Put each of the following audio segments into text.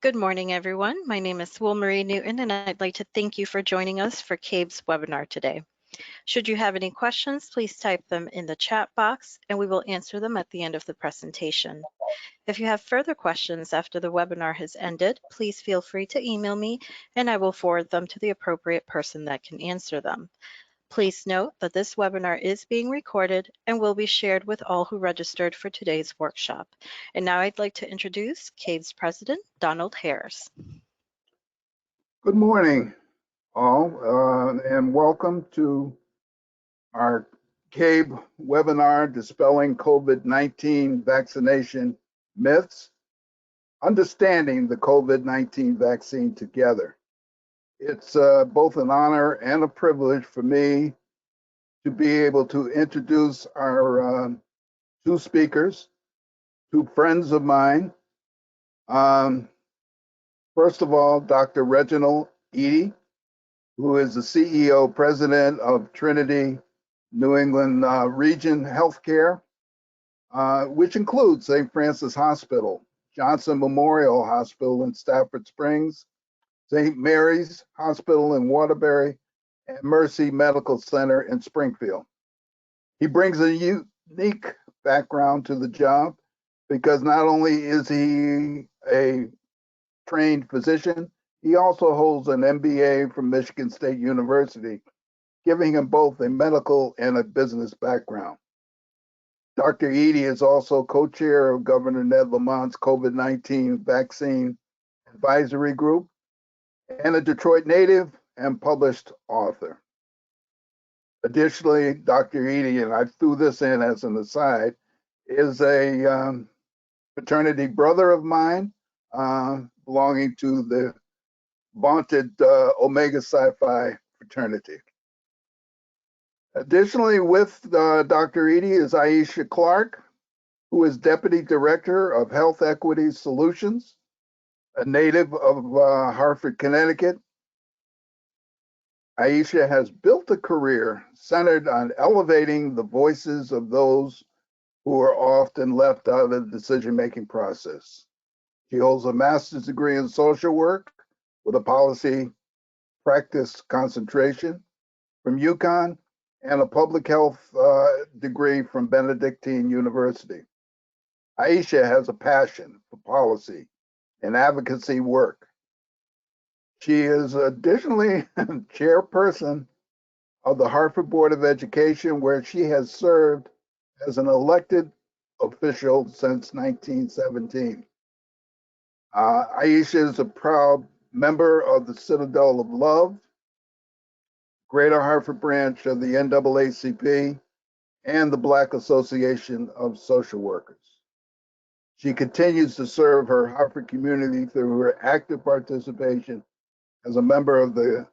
Good morning, everyone. My name is Marie Newton, and I'd like to thank you for joining us for CABE's webinar today. Should you have any questions, please type them in the chat box, and we will answer them at the end of the presentation. If you have further questions after the webinar has ended, please feel free to email me, and I will forward them to the appropriate person that can answer them. Please note that this webinar is being recorded and will be shared with all who registered for today's workshop. And now I'd like to introduce CABE's President, Donald Harris. Good morning, all, and welcome to our CABE webinar, Dispelling COVID-19 Vaccination Myths, Understanding the COVID-19 Vaccine Together. It's both an honor and a privilege for me to be able to introduce our two speakers, two friends of mine. First of all, Dr. Reginald Eady, who is the CEO, President of Trinity New England Region Healthcare, which includes St. Francis Hospital, Johnson Memorial Hospital in Stafford Springs, St. Mary's Hospital in Waterbury, and Mercy Medical Center in Springfield. He brings a unique background to the job because not only is he a trained physician, he also holds an MBA from Michigan State University, giving him both a medical and a business background. Dr. Eady is also co-chair of Governor Ned Lamont's COVID-19 Vaccine Advisory Group and a Detroit native and published author. Additionally, Dr. Eady, and I threw this in as an aside, is a fraternity brother of mine, belonging to the vaunted Omega Psi Phi fraternity. Additionally, with Dr. Eady is Ayesha Clarke, who is Deputy Director of Health Equity Solutions, a native of Hartford, Connecticut. Ayesha has built a career centered on elevating the voices of those who are often left out of the decision-making process. She holds a master's degree in social work with a policy practice concentration from UConn and a public health degree from Benedictine University. Ayesha has a passion for policy and advocacy work. She is additionally chairperson of the Hartford Board of Education, where she has served as an elected official since 1917. Ayesha is a proud member of the Citadel of Love, Greater Hartford branch of the NAACP, and the Black Association of Social Workers. She continues to serve her Hartford community through her active participation as a member of the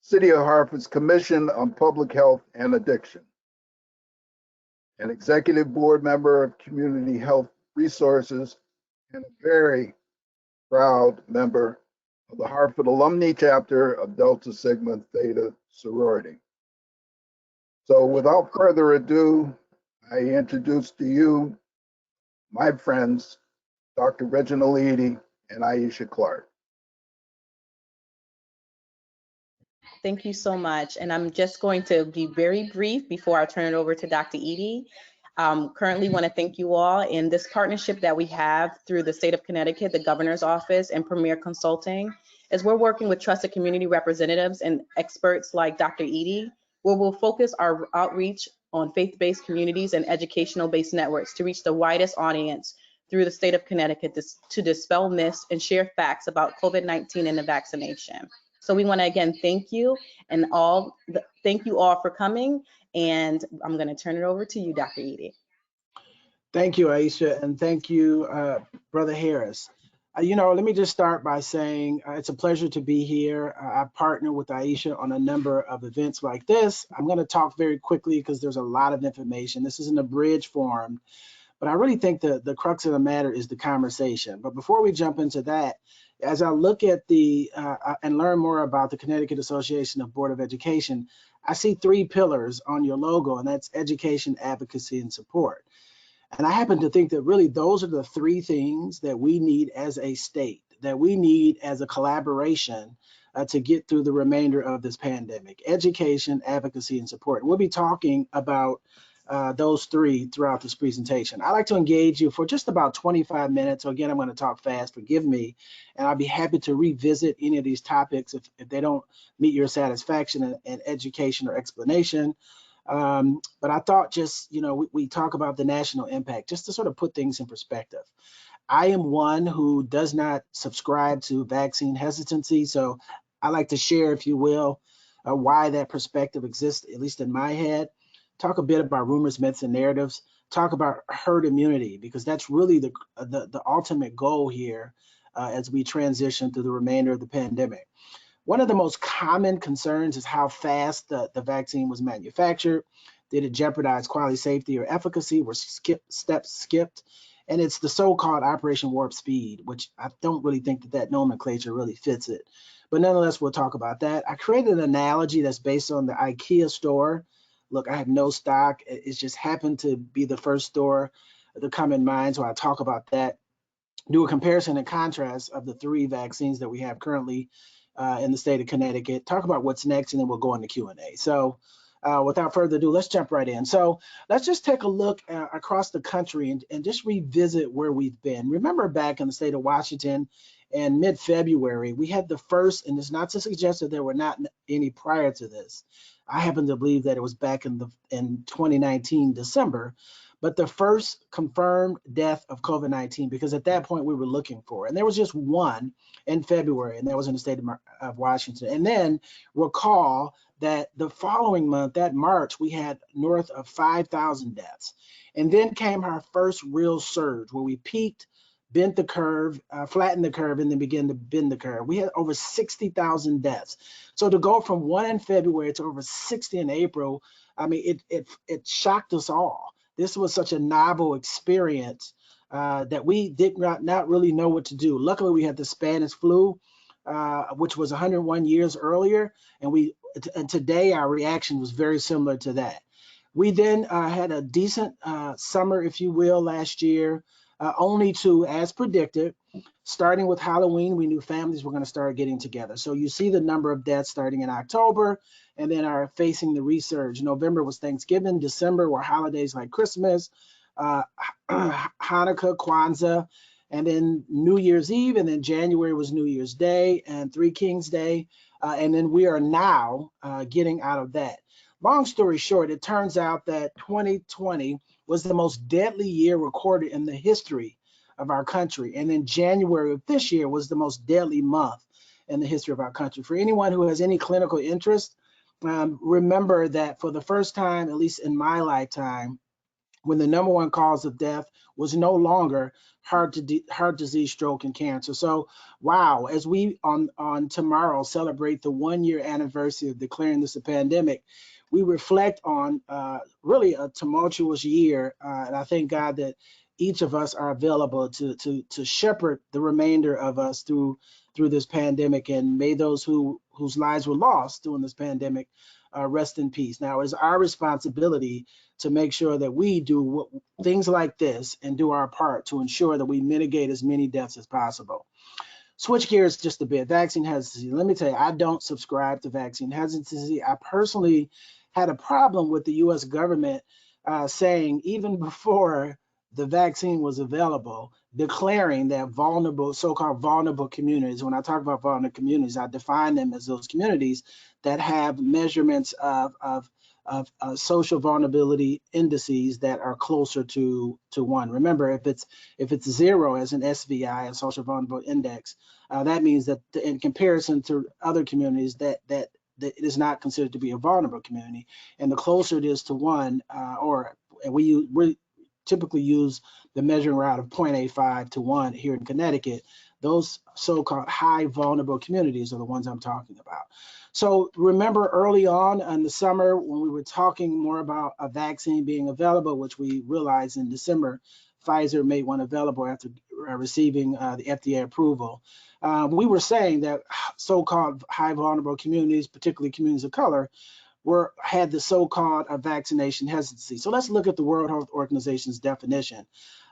City of Hartford's Commission on Public Health and Addiction, an executive board member of Community Health Resources, and a very proud member of the Hartford Alumni Chapter of Delta Sigma Theta Sorority. So without further ado, I introduce to you my friends, Dr. Reginald Eady and Ayesha Clarke. Thank you so much. And I'm just going to be very brief before I turn it over to Dr. Eady. Currently want to thank you all in this partnership that we have through the state of Connecticut, the governor's office, and Premier Consulting, as we're working with trusted community representatives and experts like Dr. Eady, where we'll focus our outreach on faith-based communities and educational-based networks to reach the widest audience through the state of Connecticut to dispel myths and share facts about COVID-19 and the vaccination. So we want to again thank you and thank you all for coming, and I'm going to turn it over to you, Dr. Eady. Thank you, Ayesha, and thank you, Brother Harris. Let me just start by saying it's a pleasure to be here. I partner with Ayesha on a number of events like this. I'm going to talk very quickly because there's a lot of information. This is an abridged form, but I really think the crux of the matter is the conversation. But before we jump into that, as I look at and learn more about the Connecticut Association of Board of Education, I see three pillars on your logo, and that's education, advocacy, and support. And I happen to think that really those are the three things that we need as a state, that we need as a collaboration to get through the remainder of this pandemic: education, advocacy, and support. And we'll be talking about those three throughout this presentation. I'd like to engage you for just about 25 minutes. So again, I'm going to talk fast, forgive me, and I'll be happy to revisit any of these topics if they don't meet your satisfaction in education or explanation. But I thought just, we talk about the national impact, just to sort of put things in perspective. I am one who does not subscribe to vaccine hesitancy, so I like to share, if you will, why that perspective exists, at least in my head. Talk a bit about rumors, myths, and narratives. Talk about herd immunity, because that's really the ultimate goal here as we transition through the remainder of the pandemic. One of the most common concerns is how fast the vaccine was manufactured. Did it jeopardize quality, safety, or efficacy? Were steps skipped? And it's the so-called Operation Warp Speed, which I don't really think that nomenclature really fits it. But nonetheless, we'll talk about that. I created an analogy that's based on the Ikea store. Look, I have no stock. It just happened to be the first store to come in mind, so I'll talk about that. Do a comparison and contrast of the three vaccines that we have currently in the state of Connecticut, talk about what's next, and then we'll go into Q&A. So without further ado, let's jump right in. So let's just take a look across the country and just revisit where we've been. Remember back in the state of Washington in mid-February, we had the first, and it's not to suggest that there were not any prior to this. I happen to believe that it was back in 2019, December, but the first confirmed death of COVID-19, because at that point we were looking for, and there was just one in February, and that was in the state of Washington. And then recall that the following month, that March, we had north of 5,000 deaths. And then came our first real surge where we peaked, bent the curve, flattened the curve, and then began to bend the curve. We had over 60,000 deaths. So to go from 1 in February to over 60 in April, I mean, it shocked us all. This was such a novel experience that we did not really know what to do. Luckily, we had the Spanish flu, which was 101 years earlier, and today our reaction was very similar to that. We then had a decent summer, if you will, last year, only to, as predicted, starting with Halloween, we knew families were going to start getting together. So you see the number of deaths starting in October, and then are facing the resurge. November was Thanksgiving. December were holidays like Christmas, Hanukkah, Kwanzaa, and then New Year's Eve, and then January was New Year's Day and Three Kings Day, and then we are now getting out of that. Long story short, it turns out that 2020 was the most deadly year recorded in the history of our country, and then January of this year was the most deadly month in the history of our country. For anyone who has any clinical interest, remember that for the first time, at least in my lifetime, when the number one cause of death was no longer heart disease, stroke, and cancer. So, wow, as we on tomorrow celebrate the 1-year anniversary of declaring this a pandemic, we reflect on really a tumultuous year, and I thank God that each of us are available to shepherd the remainder of us through this pandemic, and may those whose lives were lost during this pandemic rest in peace. Now, it's our responsibility to make sure that we do things like this and do our part to ensure that we mitigate as many deaths as possible. Switch gears just a bit. Vaccine hesitancy. Let me tell you, I don't subscribe to vaccine hesitancy. I personally had a problem with the U.S. government saying, even before the vaccine was available, declaring that vulnerable, so-called vulnerable communities. When I talk about vulnerable communities, I define them as those communities that have measurements of social vulnerability indices that are closer to 1. Remember, if it's 0 as an SVI, a social vulnerability index, that means that in comparison to other communities that it is not considered to be a vulnerable community. And the closer it is to 1, we typically use the measuring route of 0.85 to 1 here in Connecticut. Those so-called high vulnerable communities are the ones I'm talking about. So remember early on in the summer when we were talking more about a vaccine being available, which we realized in December, Pfizer made one available after receiving the FDA approval. We were saying that so-called high vulnerable communities, particularly communities of color, had the so-called vaccination hesitancy. So let's look at the World Health Organization's definition.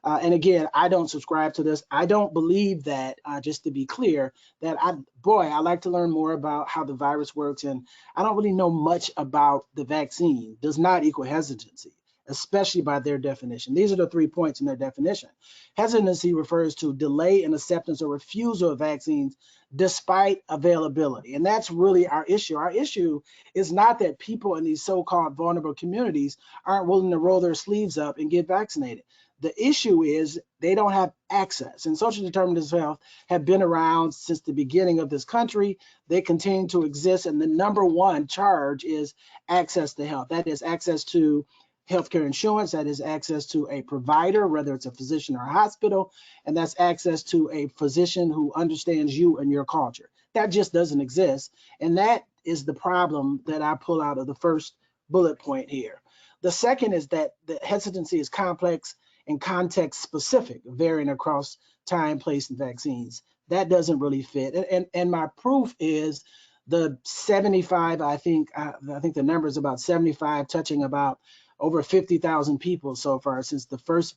And again, I don't subscribe to this. I don't believe that, just to be clear, that I like to learn more about how the virus works, and I don't really know much about the vaccine. Does not equal hesitancy, especially by their definition. These are the 3 points in their definition. Hesitancy refers to delay in acceptance or refusal of vaccines despite availability. And that's really our issue. Our issue is not that people in these so-called vulnerable communities aren't willing to roll their sleeves up and get vaccinated. The issue is they don't have access. And social determinants of health have been around since the beginning of this country. They continue to exist. And the number one charge is access to health. That is access to healthcare insurance, that is access to a provider, whether it's a physician or a hospital, and that's access to a physician who understands you and your culture. That just doesn't exist. And that is the problem that I pull out of the first bullet point here. The second is that the hesitancy is complex and context specific, varying across time, place, and vaccines. That doesn't really fit. And my proof is the 75, I think the number is about 75, touching about over 50,000 people so far since the first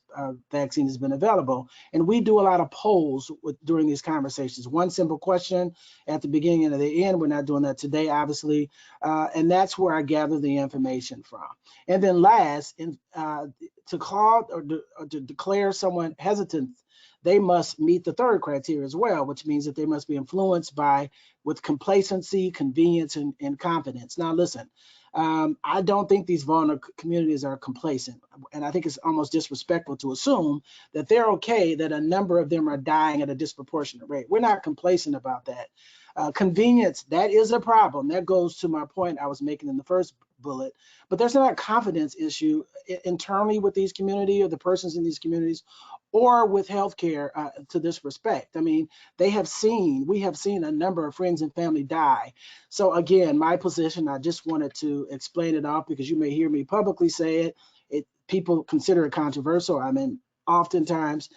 vaccine has been available. And we do a lot of polls during these conversations. One simple question at the beginning and at the end. We're not doing that today, obviously. And that's where I gather the information from. And then last, to call or to declare someone hesitant, they must meet the third criteria as well, which means that they must be influenced with complacency, convenience, and confidence. Now, listen, I don't think these vulnerable communities are complacent. And I think it's almost disrespectful to assume that they're okay that a number of them are dying at a disproportionate rate. We're not complacent about that. Convenience, that is a problem. That goes to my point I was making in the first bullet. But there's not a confidence issue internally with these communities or the persons in these communities or with healthcare to this respect. I mean, we have seen a number of friends and family die. So again, my position, I just wanted to explain it off because you may hear me publicly say it. People consider it controversial. I mean, oftentimes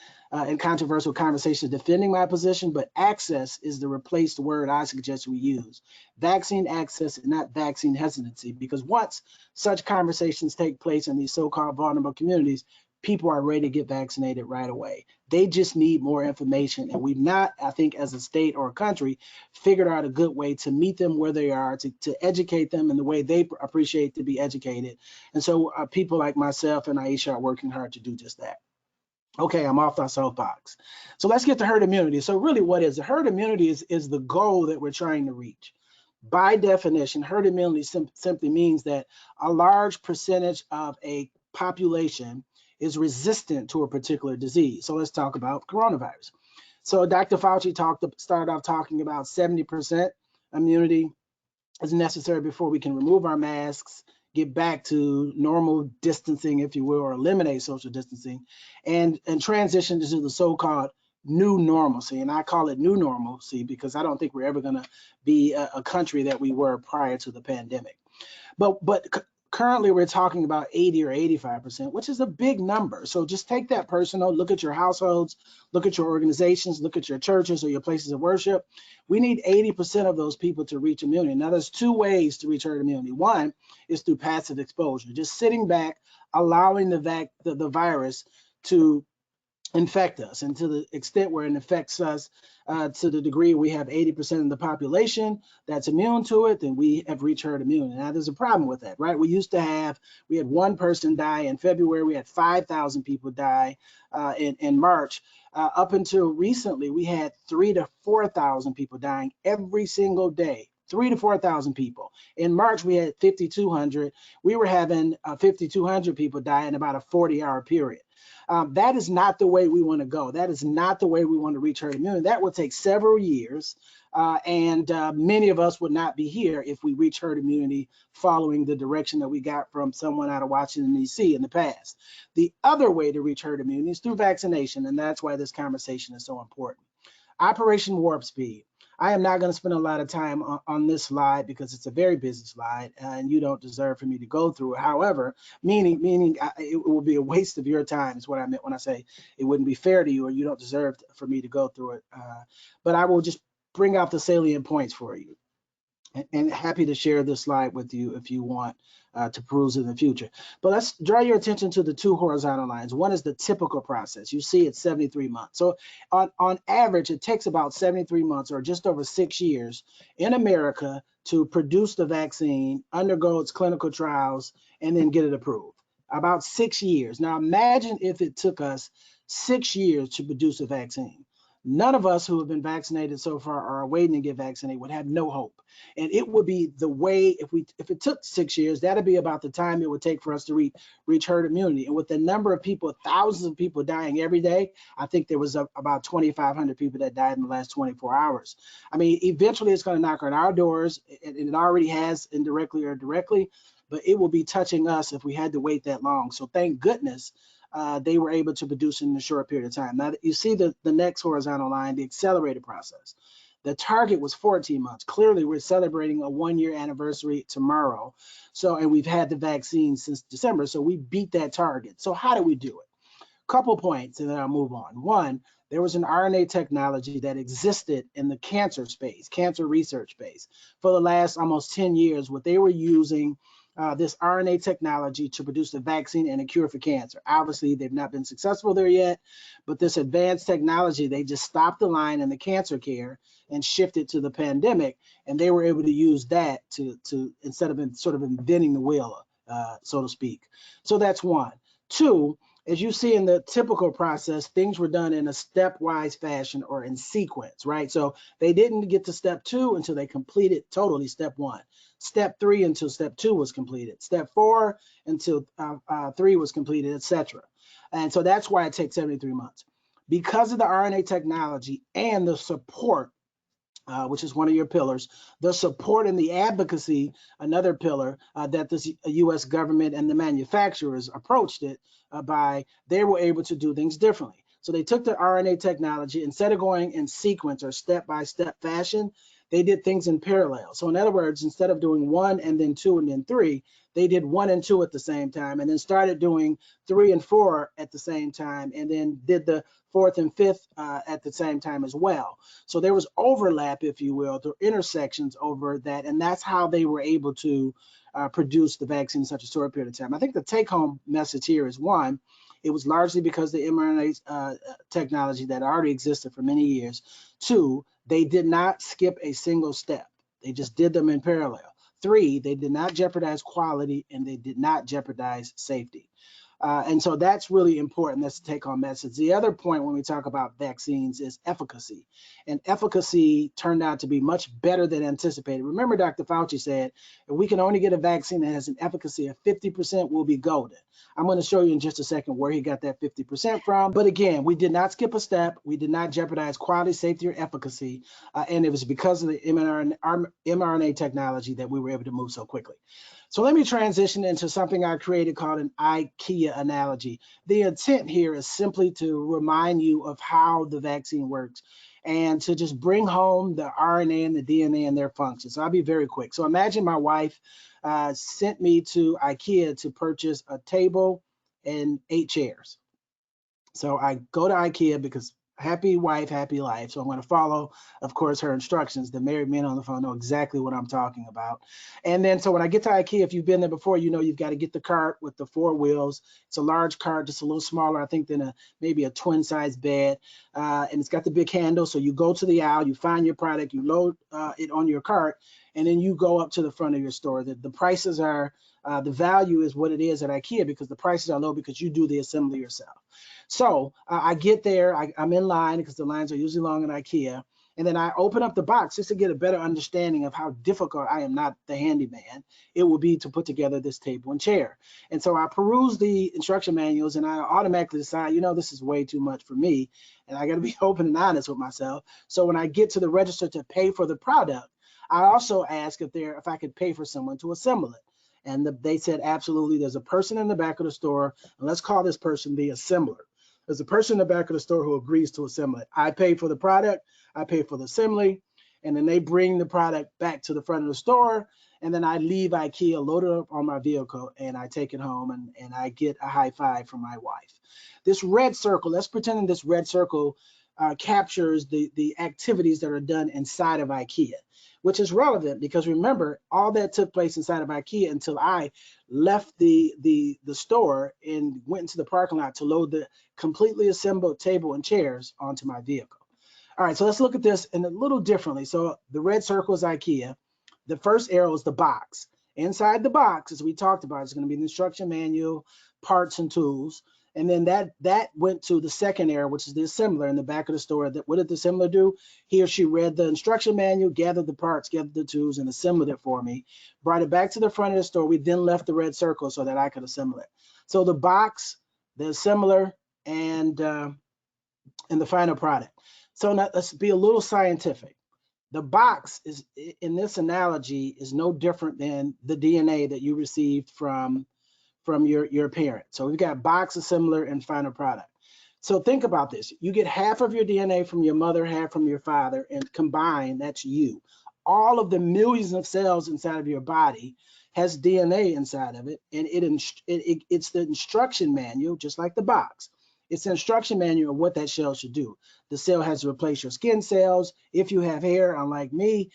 in controversial conversations defending my position, but access is the replaced word I suggest we use. Vaccine access and not vaccine hesitancy, because once such conversations take place in these so-called vulnerable communities, people are ready to get vaccinated right away. They just need more information. And we've not, I think, as a state or a country, figured out a good way to meet them where they are, to educate them in the way they appreciate to be educated. And so people like myself and Ayesha are working hard to do just that. Okay, I'm off the soapbox. So let's get to herd immunity. So really what is it? Herd immunity is the goal that we're trying to reach. By definition, herd immunity simply means that a large percentage of a population is resistant to a particular disease. So let's talk about coronavirus. So Dr. Fauci started off talking about 70% immunity is necessary before we can remove our masks, get back to normal distancing, if you will, or eliminate social distancing, and transition to the so-called new normalcy. And I call it new normalcy because I don't think we're ever going to be a country that we were prior to the pandemic. But currently we're talking about 80 or 85%, which is a big number. So just take that personal, look at your households, look at your organizations, look at your churches or your places of worship. We need 80% of those people to reach immunity. Now there's two ways to reach herd immunity. One is through passive exposure, just sitting back, allowing the virus to infect us, and to the extent where it infects us, to the degree we have 80% of the population that's immune to it, then we have reached herd immunity. Now there's a problem with that, right? We had one person die in February, we had 5,000 people die in March. Up until recently, we had 3,000 to 4,000 people dying every single day. 3,000 to 4,000 people. In March, we had 5,200. We were having 5,200 people die in about a 40-hour period. That is not the way we want to go. That is not the way we want to reach herd immunity. That will take several years, and many of us would not be here if we reach herd immunity following the direction that we got from someone out of Washington, D.C. in the past. The other way to reach herd immunity is through vaccination, and that's why this conversation is so important. Operation Warp Speed. I am not going to spend a lot of time on this slide because it's a very busy slide and you don't deserve for me to go through it. However, meaning it will be a waste of your time is what I meant when I say it wouldn't be fair to you or you don't deserve for me to go through it. But I will just bring out the salient points for you. and happy to share this slide with you if you want to peruse in the future. But let's draw your attention to the two horizontal lines. One is the typical process. You see it's 73 months. So on average, it takes about 73 months or just over 6 years in America to produce the vaccine, undergo its clinical trials, and then get it approved. About 6 years. Now imagine if it took us 6 years to produce a vaccine. None of us who have been vaccinated so far or are waiting to get vaccinated would have no hope. And it would be the way, if it took 6 years, that'd be about the time it would take for us to reach herd immunity. And with the number of people, thousands of people dying every day, I think there was about 2,500 people that died in the last 24 hours. I mean, eventually it's going to knock on our doors, and it already has indirectly or directly, but it will be touching us if we had to wait that long. So thank goodness they were able to produce in a short period of time. Now, you see the next horizontal line, the accelerated process. The target was 14 months. Clearly, we're celebrating a 1-year anniversary tomorrow. So, and we've had the vaccine since December, so we beat that target. So how do we do it? Couple points, and then I'll move on. One, there was an RNA technology that existed in the cancer space, cancer research space, for the last almost 10 years. What they were using this RNA technology to produce a vaccine and a cure for cancer. Obviously, they've not been successful there yet, but this advanced technology, they just stopped the line in the cancer care and shifted to the pandemic, and they were able to use that to instead of sort of inventing the wheel, so to speak. So that's one. Two, as you see in the typical process, things were done in a stepwise fashion or in sequence, right? So they didn't get to step 2 until they completed totally step 1. Step 3 until step 2 was completed. Step 4 until 3 was completed, etc. And so that's why it takes 73 months. Because of the RNA technology and the support, which is one of your pillars, the support and the advocacy, another pillar that the U.S. government and the manufacturers approached it by, they were able to do things differently. So they took the RNA technology, instead of going in sequence or step-by-step fashion, they did things in parallel. So in other words, instead of doing 1 and then 2 and then 3, they did 1 and 2 at the same time, and then started doing 3 and 4 at the same time, and then did the 4th and 5th at the same time as well. So there was overlap, if you will, the intersections over that, and that's how they were able to produce the vaccine in such a short period of time. I think the take-home message here is, one, it was largely because the mRNA technology that already existed for many years. 2, they did not skip a single step. They just did them in parallel. 3, they did not jeopardize quality, and they did not jeopardize safety. And so that's really important. That's the take-home message. The other point when we talk about vaccines is efficacy. And efficacy turned out to be much better than anticipated. Remember, Dr. Fauci said, if we can only get a vaccine that has an efficacy of 50%, we'll be golden. I'm going to show you in just a second where he got that 50% from. But again, we did not skip a step. We did not jeopardize quality, safety, or efficacy. And it was because of the mRNA technology that we were able to move so quickly. So let me transition into something I created called an Ikea analogy. The intent here is simply to remind you of how the vaccine works and to just bring home the RNA and the DNA and their functions. So I'll be very quick. So imagine my wife sent me to Ikea to purchase a table and 8 chairs. So I go to Ikea because happy wife, happy life. So I'm going to follow, of course, her instructions. The married men on the phone know exactly what I'm talking about. And then, so when I get to Ikea, if you've been there before, you know you've got to get the cart with the 4 wheels. It's a large cart, just a little smaller, I think, than maybe a twin-size bed. And it's got the big handle. So you go to the aisle, you find your product, you load it on your cart, and then you go up to the front of your store. The prices are, the value is what it is at Ikea because the prices are low because you do the assembly yourself. So I get there, I'm in line because the lines are usually long in Ikea. And then I open up the box just to get a better understanding of how difficult, I am not the handyman, it will be to put together this table and chair. And so I peruse the instruction manuals and I automatically decide, you know, this is way too much for me. And I got to be open and honest with myself. So when I get to the register to pay for the product, I also ask if I could pay for someone to assemble it. And they said, absolutely, there's a person in the back of the store, and let's call this person the assembler. There's a person in the back of the store who agrees to assemble it. I pay for the product, I pay for the assembly, and then they bring the product back to the front of the store, and then I leave Ikea, load it up on my vehicle, and I take it home, and I get a high five from my wife. This red circle, let's pretend this red circle captures the activities that are done inside of Ikea, which is relevant because remember, all that took place inside of Ikea until I left the store and went into the parking lot to load the completely assembled table and chairs onto my vehicle. All right, so let's look at this in a little differently. So the red circle is Ikea. The first arrow is the box. Inside the box, as we talked about, is going to be the instruction manual, parts and tools. And then that went to the second arrow, which is the assembler in the back of the store. What did the assembler do? He or she read the instruction manual, gathered the parts, gathered the tools, and assembled it for me. Brought it back to the front of the store. We then left the red circle so that I could assemble it. So the box, the assembler, and the final product. So now let's be a little scientific. The box is, in this analogy, is no different than the DNA that you received from your parent. So we've got box, assembler, and final product. So think about this. You get half of your DNA from your mother, half from your father, and combined, that's you. All of the millions of cells inside of your body has DNA inside of it, and it's the instruction manual, just like the box. It's an instruction manual of what that cell should do. The cell has to replace your skin cells. If you have hair, unlike me,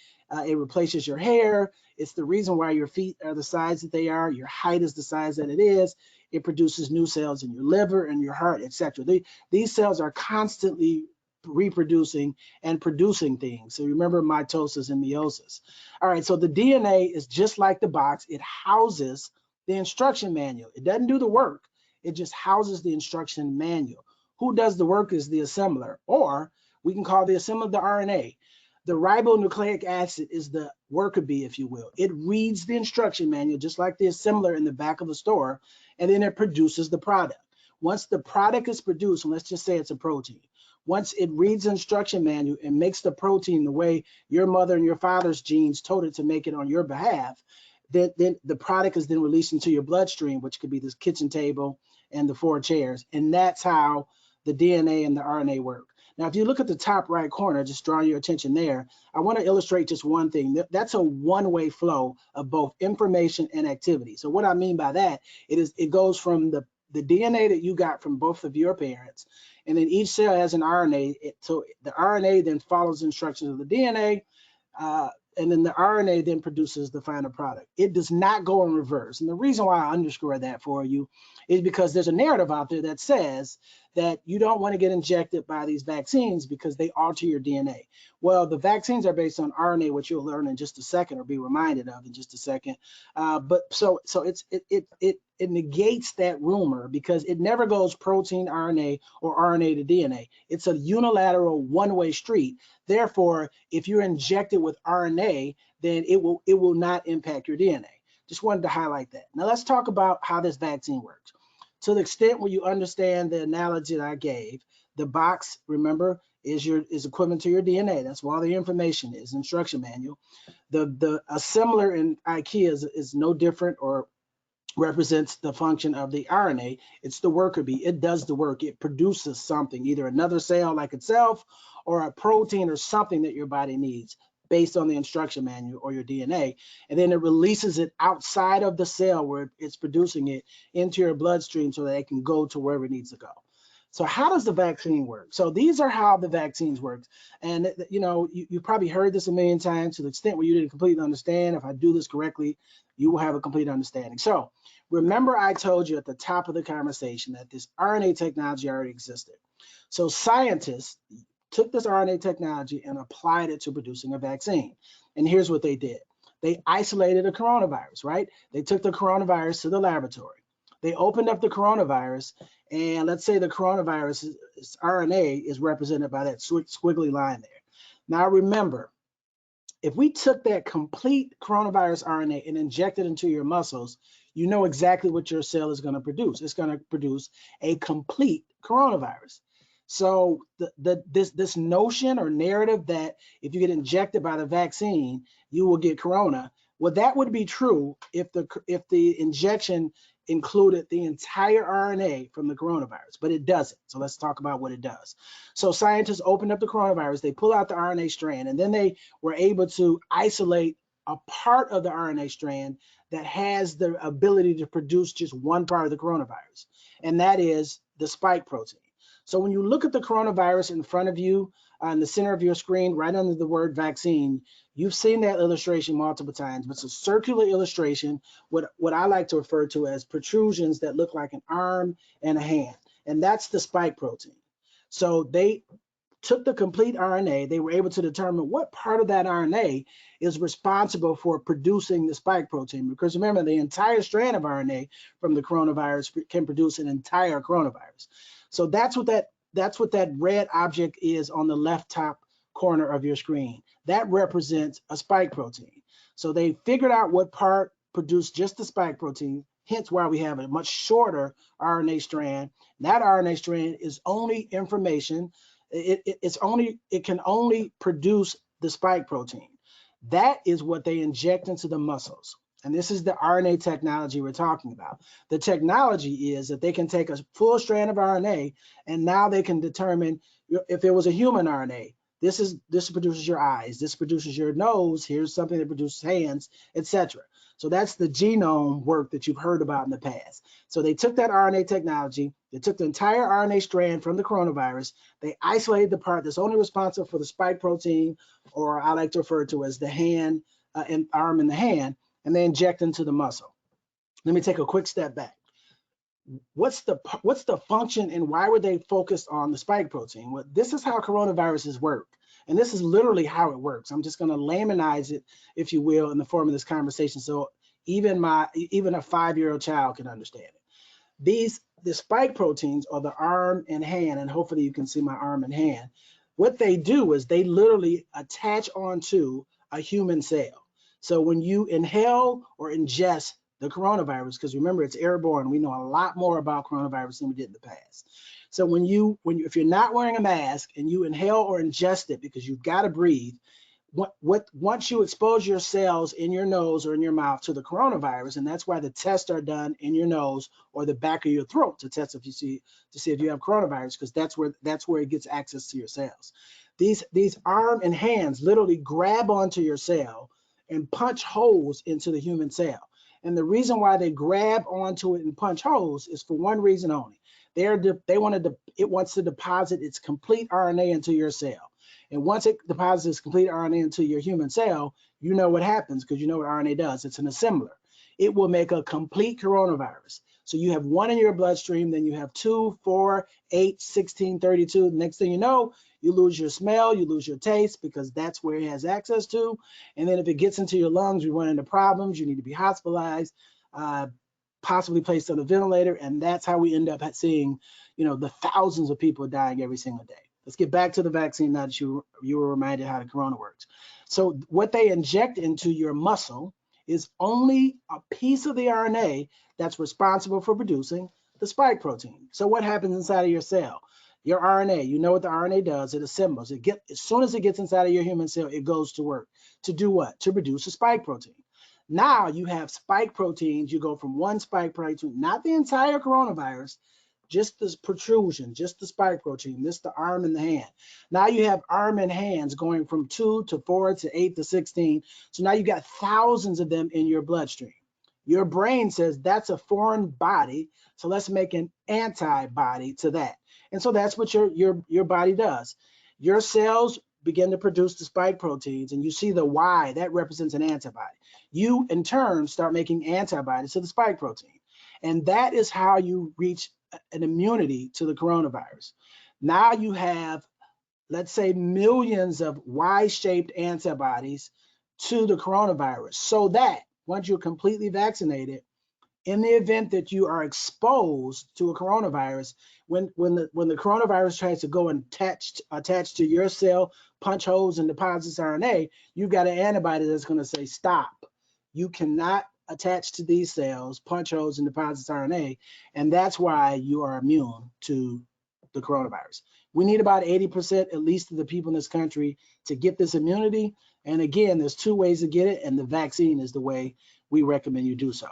it replaces your hair. It's the reason why your feet are the size that they are. Your height is the size that it is. It produces new cells in your liver and your heart, etc. These cells are constantly reproducing and producing things. So remember mitosis and meiosis. All right, so the DNA is just like the box. It houses the instruction manual. It doesn't do the work. It just houses the instruction manual. Who does the work is the assembler, or we can call the assembler the RNA. The ribonucleic acid is the worker bee, if you will. It reads the instruction manual, just like the assembler in the back of the store, and then it produces the product. Once the product is produced, and let's just say it's a protein, once it reads the instruction manual and makes the protein the way your mother and your father's genes told it to make it on your behalf, then the product is then released into your bloodstream, which could be this kitchen table and the 4 chairs. And that's how the DNA and the RNA work. Now, if you look at the top right corner, just drawing your attention there, I want to illustrate just one thing. That's a one-way flow of both information and activity. So what I mean by that, it goes from the DNA that you got from both of your parents, and then each cell has an RNA. So the RNA then follows the instructions of the DNA, and then the RNA then produces the final product. It does not go in reverse. And the reason why I underscore that for you is because there's a narrative out there that says that you don't want to get injected by these vaccines because they alter your DNA. Well, the vaccines are based on RNA, which you'll learn in just a second or be reminded of in just a second. But so it negates that rumor because it never goes protein RNA or RNA to DNA. It's a unilateral one-way street. Therefore, if you're injected with RNA, then it will not impact your DNA. Just wanted to highlight that. Now let's talk about how this vaccine works. To the extent where you understand the analogy that I gave, the box, remember, is equivalent to your DNA. That's where all the information is, instruction manual. The assembler in Ikea is no different or represents the function of the RNA. It's the worker bee. It does the work. It produces something, either another cell like itself or a protein or something that your body needs based on the instruction manual or your DNA. And then it releases it outside of the cell where it's producing it into your bloodstream so that it can go to wherever it needs to go. So how does the vaccine work? So these are how the vaccines work. And you know, you probably heard this a million times. To the extent where you didn't completely understand, if I do this correctly, you will have a complete understanding. So remember I told you at the top of the conversation that this RNA technology already existed. So scientists took this RNA technology and applied it to producing a vaccine. And here's what they did. They isolated a coronavirus, right? They took the coronavirus to the laboratory. They opened up the coronavirus, and let's say the coronavirus RNA is represented by that squiggly line there. Now remember, if we took that complete coronavirus RNA and injected it into your muscles, you know exactly what your cell is going to produce. It's going to produce a complete coronavirus. So this notion or narrative that if you get injected by the vaccine, you will get corona, well, that would be true if the injection included the entire RNA from the coronavirus, but it doesn't. So let's talk about what it does. So scientists opened up the coronavirus, they pull out the RNA strand, and then they were able to isolate a part of the RNA strand that has the ability to produce just one part of the coronavirus, and that is the spike protein. So when you look at the coronavirus in front of you, in the center of your screen, right under the word vaccine, you've seen that illustration multiple times, but it's a circular illustration, what I like to refer to as protrusions that look like an arm and a hand, and that's the spike protein. So they took the complete RNA, they were able to determine what part of that RNA is responsible for producing the spike protein. Because remember, the entire strand of RNA from the coronavirus can produce an entire coronavirus. So that's what that red object is on the left top corner of your screen. That represents a spike protein. So they figured out what part produced just the spike protein, hence why we have a much shorter RNA strand. That RNA strand is only information. It can only produce the spike protein. That is what they inject into the muscles. And this is the RNA technology we're talking about. The technology is that they can take a full strand of RNA, and now they can determine if it was a human RNA. This produces your eyes, this produces your nose, here's something that produces hands, etc. So that's the genome work that you've heard about in the past. So they took that RNA technology, they took the entire RNA strand from the coronavirus, they isolated the part that's only responsible for the spike protein, or I like to refer to as the hand and arm in the hand, and they inject into the muscle. Let me take a quick step back. What's the function and why were they focused on the spike protein? Well, this is how coronaviruses work. And this is literally how it works. I'm just going to laymanize it, if you will, in the form of this conversation, so even a 5-year-old child can understand it. The spike proteins are the arm and hand, and hopefully you can see my arm and hand. What they do is they literally attach onto a human cell. So when you inhale or ingest the coronavirus, because remember it's airborne, we know a lot more about coronavirus than we did in the past. So if you're not wearing a mask and you inhale or ingest it, because you've got to breathe, once you expose your cells in your nose or in your mouth to the coronavirus, and that's why the tests are done in your nose or the back of your throat to test to see if you have coronavirus, because that's where it gets access to your cells. These arm and hands literally grab onto your cell and punch holes into the human cell. And the reason why they grab onto it and punch holes is for one reason only. It wants to deposit its complete RNA into your cell. And once it deposits its complete RNA into your human cell, you know what happens, because you know what RNA does. It's an assembler. It will make a complete coronavirus. So you have one in your bloodstream, then you have 2, 4, 8, 16, 32. Next thing you know, you lose your smell, you lose your taste, because that's where it has access to. And then if it gets into your lungs, you run into problems. You need to be hospitalized, possibly placed on a ventilator. And that's how we end up seeing, the thousands of people dying every single day. Let's get back to the vaccine now that you were reminded how the corona works. So what they inject into your muscle is only a piece of the RNA that's responsible for producing the spike protein. So what happens inside of your cell? Your RNA, you know what the RNA does, it assembles. As soon as it gets inside of your human cell, it goes to work. To do what? To produce a spike protein. Now you have spike proteins, you go from one spike protein, not the entire coronavirus, just this protrusion, just the spike protein, this the arm and the hand. Now you have arm and hands going from 2 to 4 to 8 to 16. So now you got thousands of them in your bloodstream. Your brain says that's a foreign body, so let's make an antibody to that. And so that's what your body does. Your cells begin to produce the spike proteins, and you see the Y, that represents an antibody. You, in turn, start making antibodies to the spike protein. And that is how you reach an immunity to the coronavirus. Now you have, let's say, millions of Y-shaped antibodies to the coronavirus, so that once you're completely vaccinated, in the event that you are exposed to a coronavirus, when the coronavirus tries to go and attach to your cell, punch holes and deposits RNA, you've got an antibody that's going to say, stop. You cannot attach to these cells, punch holes and deposits RNA, and that's why you are immune to the coronavirus. We need about 80% at least of the people in this country to get this immunity. And again, there's 2 ways to get it, and the vaccine is the way we recommend you do so.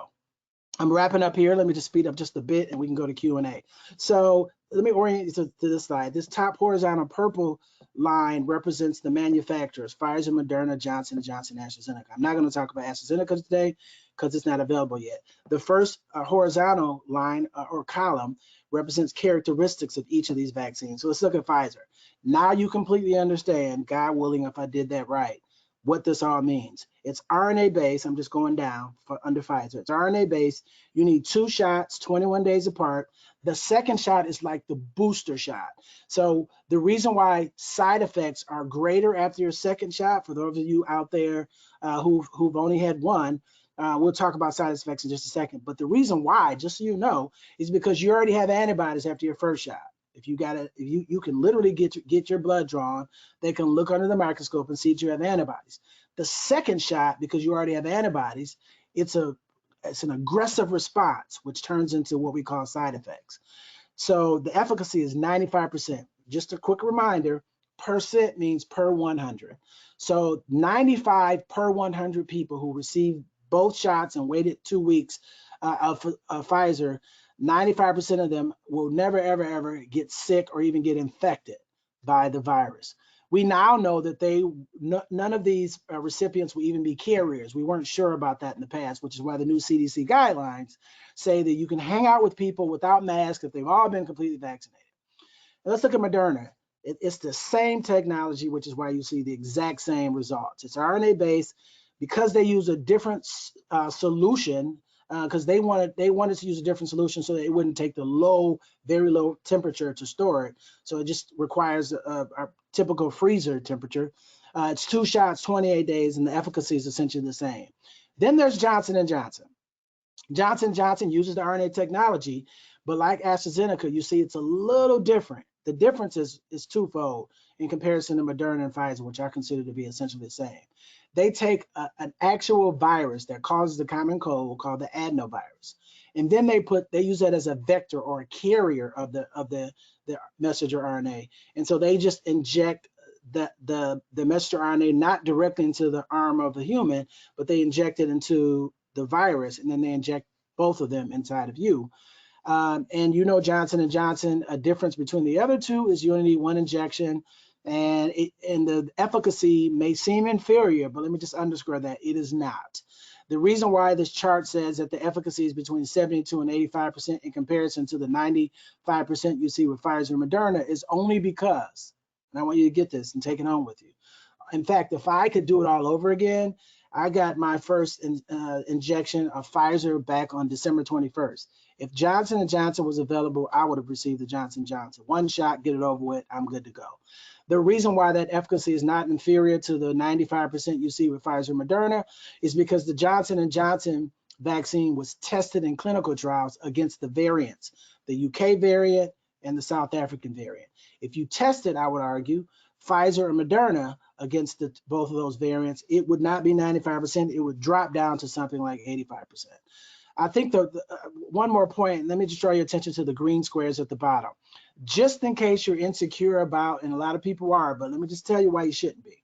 I'm wrapping up here. Let me just speed up just a bit and we can go to Q&A. So let me orient you to this slide. This top horizontal purple line represents the manufacturers, Pfizer, Moderna, Johnson & Johnson, AstraZeneca. I'm not going to talk about AstraZeneca today because it's not available yet. The first horizontal line or column represents characteristics of each of these vaccines. So let's look at Pfizer. Now you completely understand, God willing, if I did that right, what this all means. It's RNA based. I'm just going down for under Pfizer. It's RNA based. You need 2 shots, 21 days apart. The second shot is like the booster shot. So the reason why side effects are greater after your second shot, for those of you out there who've only had one, we'll talk about side effects in just a second. But the reason why, just so you know, is because you already have antibodies after your first shot. If you got it, you can literally get your blood drawn. They can look under the microscope and see that you have antibodies. The second shot, because you already have antibodies, it's an aggressive response, which turns into what we call side effects. So the efficacy is 95%. Just a quick reminder, percent means per 100. So 95 per 100 people who received both shots and waited 2 weeks of Pfizer, 95% of them will never, ever, ever get sick or even get infected by the virus. We now know that none of these recipients will even be carriers. We weren't sure about that in the past, which is why the new CDC guidelines say that you can hang out with people without masks if they've all been completely vaccinated. Now let's look at Moderna. It's the same technology, which is why you see the exact same results. It's RNA-based because they use a different solution, because they wanted to use a different solution so that it wouldn't take the very low temperature to store it. So it just requires a typical freezer temperature. It's 2 shots, 28 days, and the efficacy is essentially the same. Then there's Johnson & Johnson. Johnson & Johnson uses the RNA technology, but like AstraZeneca, you see it's a little different. The difference is twofold in comparison to Moderna and Pfizer, which I consider to be essentially the same. They take an actual virus that causes the common cold called the adenovirus, and then they use that as a vector or a carrier of the messenger RNA. And so they just inject the messenger RNA not directly into the arm of the human, but they inject it into the virus, and then they inject both of them inside of you. And you know, Johnson & Johnson, a difference between the other two is you only need 1 injection, and the efficacy may seem inferior, but let me just underscore that it is not. The reason why this chart says that the efficacy is between 72 and 85% in comparison to the 95% you see with Pfizer and Moderna is only because, and I want you to get this and take it home with you. In fact, if I could do it all over again, I got my first injection of Pfizer back on December 21st. If Johnson & Johnson was available, I would have received the Johnson & Johnson. 1 shot, get it over with, I'm good to go. The reason why that efficacy is not inferior to the 95% you see with Pfizer and Moderna is because the Johnson & Johnson vaccine was tested in clinical trials against the variants, the UK variant and the South African variant. If you tested, I would argue, Pfizer and Moderna against both of those variants, it would not be 95%, it would drop down to something like 85%. I think one more point, let me just draw your attention to the green squares at the bottom. Just in case you're insecure about, and a lot of people are, but let me just tell you why you shouldn't be.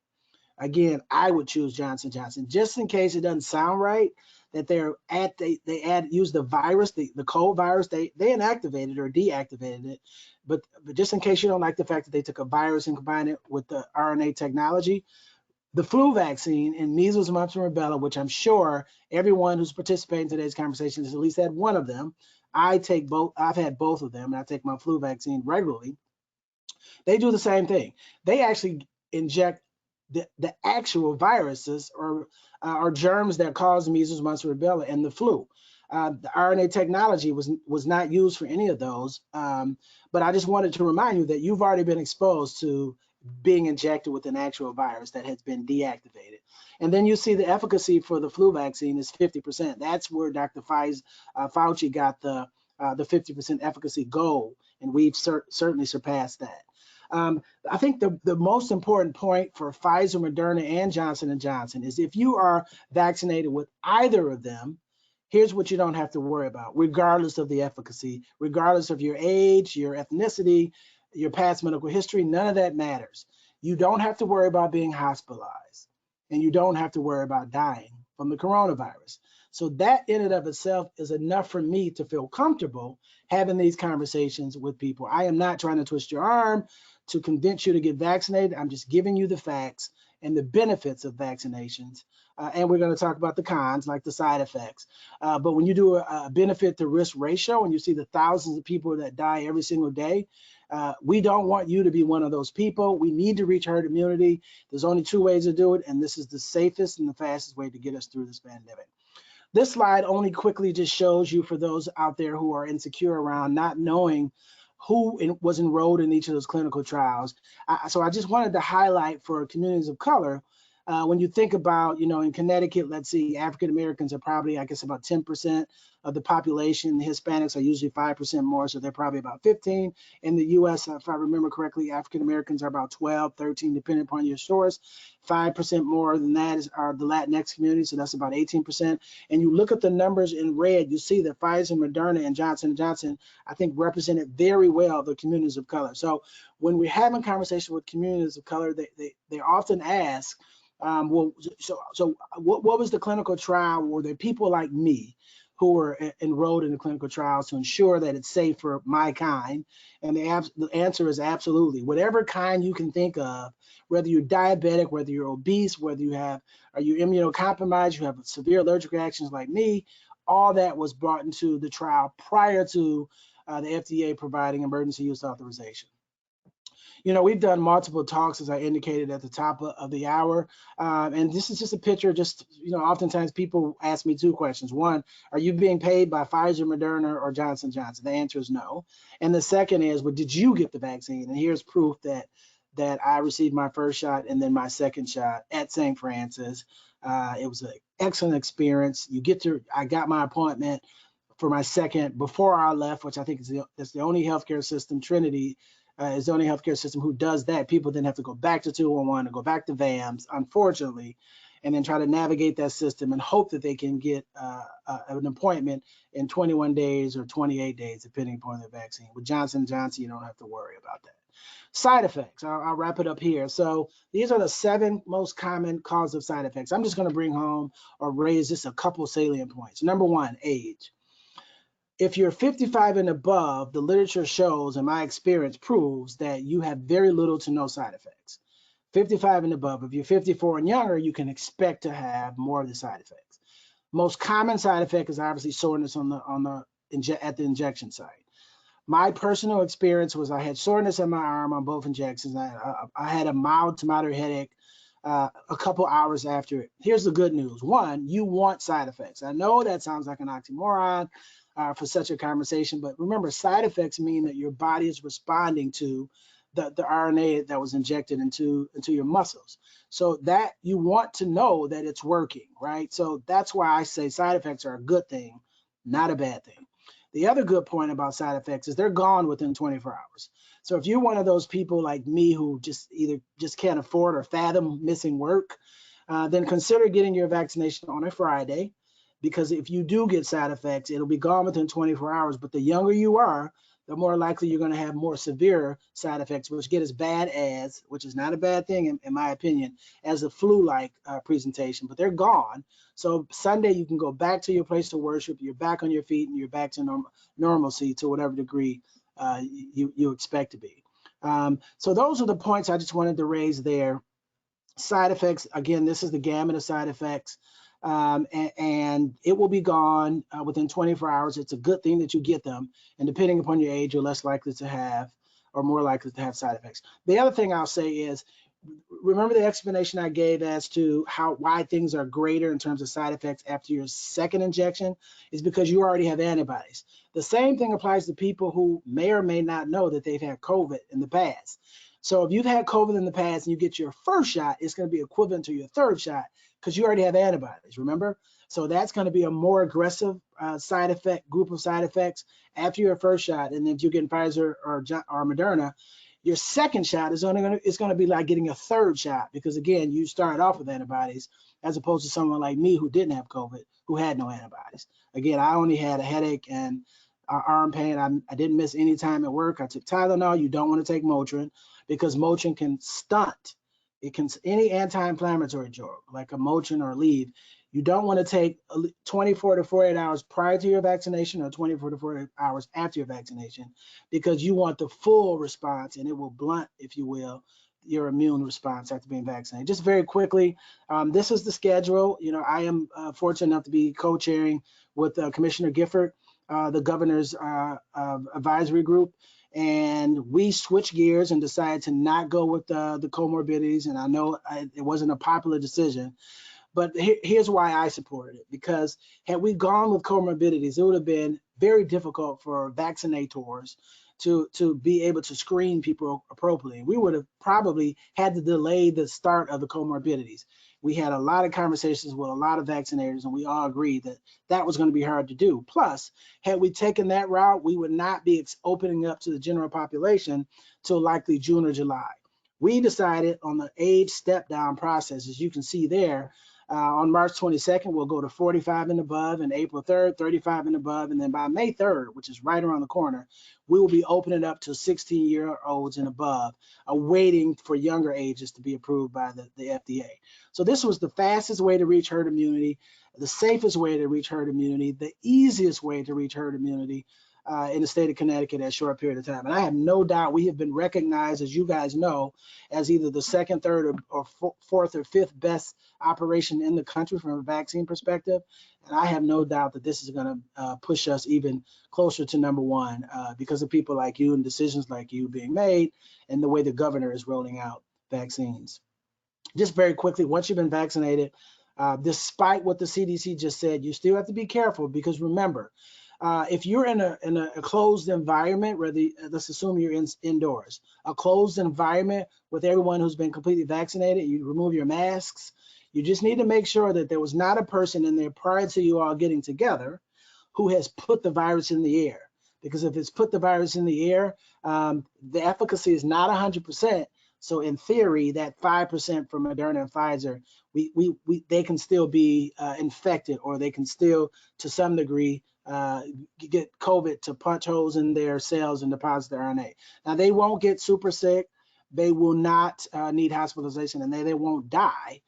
Again, I would choose Johnson & Johnson, just in case it doesn't sound right, that they use the virus, the cold virus, they inactivated or deactivated it. But just in case you don't like the fact that they took a virus and combined it with the RNA technology, the flu vaccine and measles, mumps, and rubella, which I'm sure everyone who's participating in today's conversation has at least had one of them. I take both. I've had both of them, and I take my flu vaccine regularly. They do the same thing. They actually inject the actual viruses or germs that cause measles, mumps, and rubella, and the flu. The RNA technology was not used for any of those. But I just wanted to remind you that you've already been exposed to being injected with an actual virus that has been deactivated. And then you see the efficacy for the flu vaccine is 50%. That's where Dr. Fauci got the 50% efficacy goal, and we've certainly surpassed that. I think the most important point for Pfizer, Moderna, and Johnson & Johnson is if you are vaccinated with either of them, here's what you don't have to worry about, regardless of the efficacy, regardless of your age, your ethnicity, your past medical history, none of that matters. You don't have to worry about being hospitalized, and you don't have to worry about dying from the coronavirus. So that in and of itself is enough for me to feel comfortable having these conversations with people. I am not trying to twist your arm to convince you to get vaccinated. I'm just giving you the facts and the benefits of vaccinations. And we're going to talk about the cons, like the side effects. But when you do a benefit to risk ratio and you see the thousands of people that die every single day, we don't want you to be one of those people. We need to reach herd immunity. There's only 2 ways to do it, and this is the safest and the fastest way to get us through this pandemic. This slide only quickly just shows you, for those out there who are insecure around not knowing who was enrolled in each of those clinical trials. So I just wanted to highlight for communities of color, when you think about, in Connecticut, let's see, African Americans are probably, I guess, about 10% of the population. The Hispanics are usually 5% more, so they're probably about 15. In the US, if I remember correctly, African Americans are about 12, 13, depending upon your source. 5% more than that are the Latinx community, so that's about 18%. And you look at the numbers in red, you see that Pfizer, Moderna, and Johnson & Johnson, I think, represented very well the communities of color. So when we're having conversations with communities of color, they often ask, what was the clinical trial? Were there people like me who were enrolled in the clinical trials to ensure that it's safe for my kind? And the answer is absolutely. Whatever kind you can think of, whether you're diabetic, whether you're obese, whether are you immunocompromised, you have severe allergic reactions like me, all that was brought into the trial prior to the FDA providing emergency use authorization. We've done multiple talks, as I indicated at the top of the hour, and this is just a picture. Oftentimes people ask me 2 questions. One, are you being paid by Pfizer, Moderna, or Johnson & Johnson? The answer is no. And the second is, well, did you get the vaccine? And here's proof that I received my first shot and then my second shot at St. Francis. It was an excellent experience. I got my appointment for my second before I left, which I think is the only healthcare system, Trinity, is the only healthcare system who does that. People then have to go back to 211 and go back to VAMS, unfortunately, and then try to navigate that system and hope that they can get an appointment in 21 days or 28 days, depending upon the vaccine. With Johnson & Johnson, you don't have to worry about that. Side effects, I'll wrap it up here. So these are the 7 most common causes of side effects. I'm just going to bring home or raise just a couple salient points. Number 1, age. If you're 55 and above, the literature shows, and my experience proves, that you have very little to no side effects. 55 and above. If you're 54 and younger, you can expect to have more of the side effects. Most common side effect is obviously soreness at the injection site. My personal experience was I had soreness in my arm on both injections. I had a mild to moderate headache a couple hours after it. Here's the good news. 1, you want side effects. I know that sounds like an oxymoron for such a conversation, but remember, side effects mean that your body is responding to the RNA that was injected into your muscles. So that you want to know that it's working, right? So that's why I say side effects are a good thing, not a bad thing. The other good point about side effects is they're gone within 24 hours. So if you're one of those people like me who either can't afford or fathom missing work, then consider getting your vaccination on a Friday, because if you do get side effects, it'll be gone within 24 hours. But the younger you are, the more likely you're going to have more severe side effects, which get as bad as, which is not a bad thing in my opinion, as a flu-like presentation, but they're gone. So Sunday you can go back to your place of worship, you're back on your feet, and you're back to normalcy to whatever degree you expect to be. So those are the points I just wanted to raise there. Side effects, again, this is the gamut of side effects. And it will be gone within 24 hours. It's a good thing that you get them. And depending upon your age, you're less likely to have or more likely to have side effects. The other thing I'll say is, remember the explanation I gave as to why things are greater in terms of side effects after your second injection is because you already have antibodies. The same thing applies to people who may or may not know that they've had COVID in the past. So if you've had COVID in the past and you get your first shot, it's going to be equivalent to your third shot because you already have antibodies, remember? So that's going to be a more aggressive group of side effects after your first shot. And if you're getting Pfizer or Moderna, your second shot is going to be like getting a third shot, because again, you started off with antibodies as opposed to someone like me who didn't have COVID, who had no antibodies. Again, I only had a headache and arm pain. I didn't miss any time at work. I took Tylenol. You don't want to take Motrin because Motrin can stunt. Any anti-inflammatory drug like a Motrin or Aleve, you don't want to take 24 to 48 hours prior to your vaccination or 24 to 48 hours after your vaccination, because you want the full response and it will blunt, if you will, your immune response after being vaccinated. Just very quickly, this is the schedule. You know, I am fortunate enough to be co-chairing with Commissioner Gifford, the governor's advisory group, and we switched gears and decided to not go with the comorbidities. And I know it wasn't a popular decision, but here's why I supported it. Because had we gone with comorbidities, it would have been very difficult for vaccinators to be able to screen people appropriately. We would have probably had to delay the start of the comorbidities. We had a lot of conversations with a lot of vaccinators, and we all agreed that that was going to be hard to do. Plus, had we taken that route, we would not be opening up to the general population till likely June or July. We decided on the age step down process, as you can see there. On March 22nd, we'll go to 45 and above, and April 3rd, 35 and above. And then by May 3rd, which is right around the corner, we will be opening up to 16-year-olds and above, waiting for younger ages to be approved by the FDA. So this was the fastest way to reach herd immunity, the safest way to reach herd immunity, the easiest way to reach herd immunity in the state of Connecticut at a short period of time. And I have no doubt we have been recognized, as you guys know, as either the second, third, or fourth or fifth best operation in the country from a vaccine perspective. And I have no doubt that this is going to push us even closer to number one because of people like you and decisions like you being made and the way the governor is rolling out vaccines. Just very quickly, once you've been vaccinated, despite what the CDC just said, you still have to be careful because remember, if you're in a closed environment, let's assume you're indoors, a closed environment with everyone who's been completely vaccinated, you remove your masks. You just need to make sure that there was not a person in there prior to you all getting together who has put the virus in the air. Because if it's put the virus in the air, the efficacy is not 100%. So in theory, that 5% from Moderna and Pfizer, they can still be infected, or they can still, to some degree, get COVID to punch holes in their cells and deposit their RNA. Now, they won't get super sick. They will not need hospitalization, and they won't die.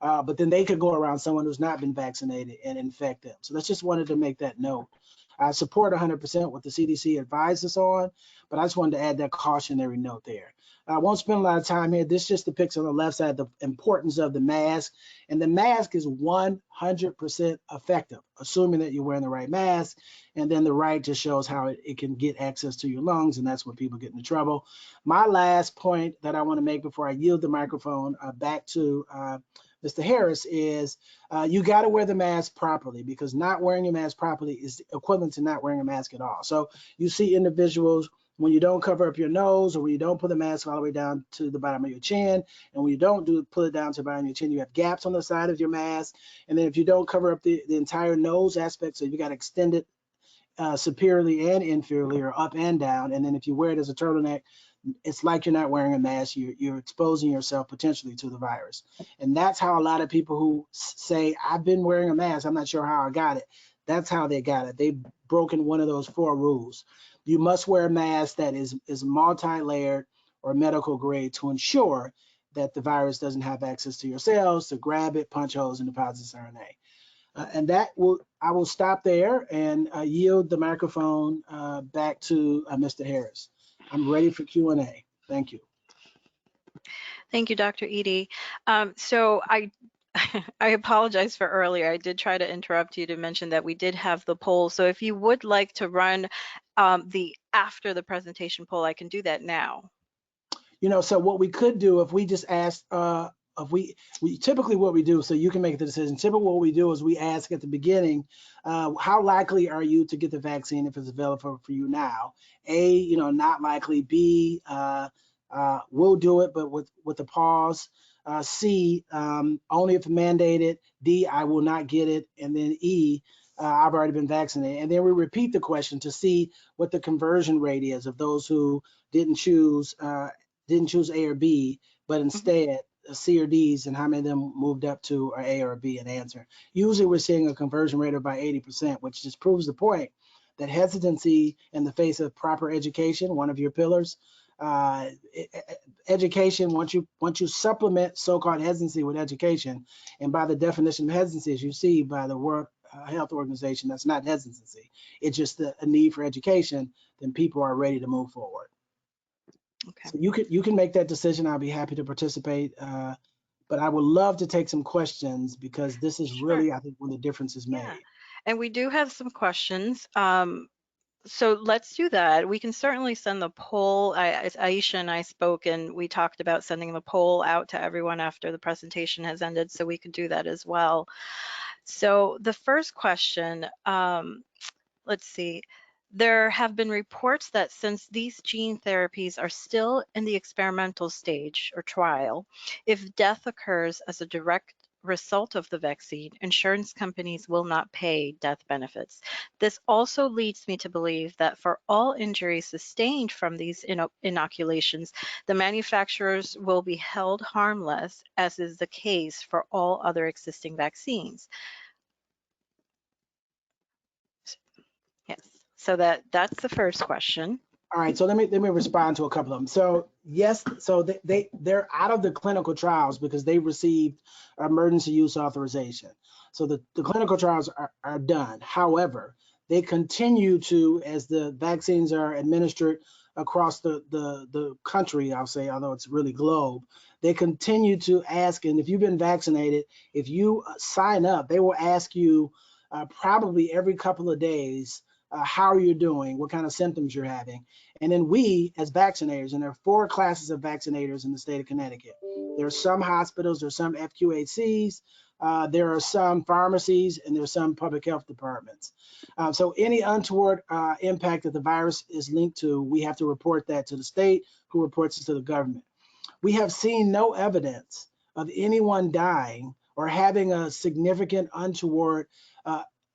But then they could go around someone who's not been vaccinated and infect them. So that's just wanted to make that note. I support 100% what the CDC advised us on, but I just wanted to add that cautionary note there. I won't spend a lot of time here. This just depicts on the left side the importance of the mask. And the mask is 100% effective, assuming that you're wearing the right mask. And then the right just shows how it can get access to your lungs, and that's where people get into trouble. My last point that I want to make before I yield the microphone back to Mr. Harris is you got to wear the mask properly, because not wearing your mask properly is equivalent to not wearing a mask at all. So you see individuals, when you don't cover up your nose, or when you don't put the mask all the way down to the bottom of your chin, and when you don't pull it down to the bottom of your chin, you have gaps on the side of your mask. And then if you don't cover up the entire nose aspect, so you got to extend it superiorly and inferiorly, or up and down. And then if you wear it as a turtleneck, it's like you're not wearing a mask. You're exposing yourself potentially to the virus. And that's how a lot of people who say, I've been wearing a mask, I'm not sure how I got it. That's how they got it. They've broken one of those 4 rules. You must wear a mask that is multi-layered or medical grade to ensure that the virus doesn't have access to your cells to grab it, punch holes, and deposit its RNA. And I will stop there and yield the microphone back to Mr. Harris. I'm ready for Q&A. Thank you. Thank you, Dr. Edie. So I apologize for earlier. I did try to interrupt you to mention that we did have the poll. So if you would like to run the after the presentation poll, I can do that now. You know, so what we could do if we just asked, if we typically what we do, so you can make the decision. Typically what we do is we ask at the beginning, how likely are you to get the vaccine if it's available for you now? A, you know, not likely. B, we'll do it, but with a pause. C, only if mandated. D, I will not get it. And then E, I've already been vaccinated. And then we repeat the question to see what the conversion rate is of those who didn't choose A or B, but instead C or D's, and how many of them moved up to A or B and answer. Usually we're seeing a conversion rate of about 80%, which just proves the point that hesitancy in the face of proper education, one of your pillars, education, once you supplement so-called hesitancy with education, and by the definition of hesitancy, as you see by the World Health Organization, that's not hesitancy. It's just a need for education, then people are ready to move forward. Okay. So you can make that decision. I'll be happy to participate. But I would love to take some questions because this is Sure. really, I think, when the difference is Yeah. made. And we do have some questions. So let's do that. We can certainly send the poll. Ayesha and I spoke and we talked about sending the poll out to everyone after the presentation has ended, so we could do that as well. So the first question, let's see. There have been reports that since these gene therapies are still in the experimental stage or trial, if death occurs as a direct result of the vaccine, insurance companies will not pay death benefits. This also leads me to believe that for all injuries sustained from these inoculations, the manufacturers will be held harmless, as is the case for all other existing vaccines. Yes, so that's the first question. All right, so let me respond to a couple of them. So yes, so they're out of the clinical trials because they received emergency use authorization. So the clinical trials are done. However, they continue to, as the vaccines are administered across the country, I'll say, although it's really globe, they continue to ask, and if you've been vaccinated, if you sign up, they will ask you probably every couple of days how you're doing, what kind of symptoms you're having. And then we, as vaccinators, and there are 4 classes of vaccinators in the state of Connecticut. There are some hospitals, there are some FQHCs, there are some pharmacies, and there are some public health departments. So any untoward impact that the virus is linked to, we have to report that to the state, who reports it to the government. We have seen no evidence of anyone dying or having a significant untoward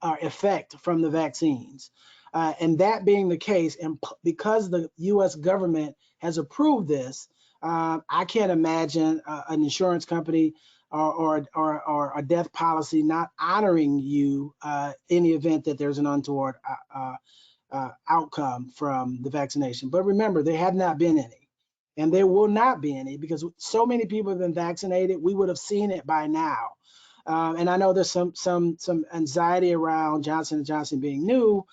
effect from the vaccines. And that being the case, and because the US government has approved this, I can't imagine an insurance company or a death policy not honoring you in the event that there's an untoward outcome from the vaccination. But remember, there have not been any. And there will not be any because so many people have been vaccinated, we would have seen it by now. And I know there's some anxiety around Johnson & Johnson being new,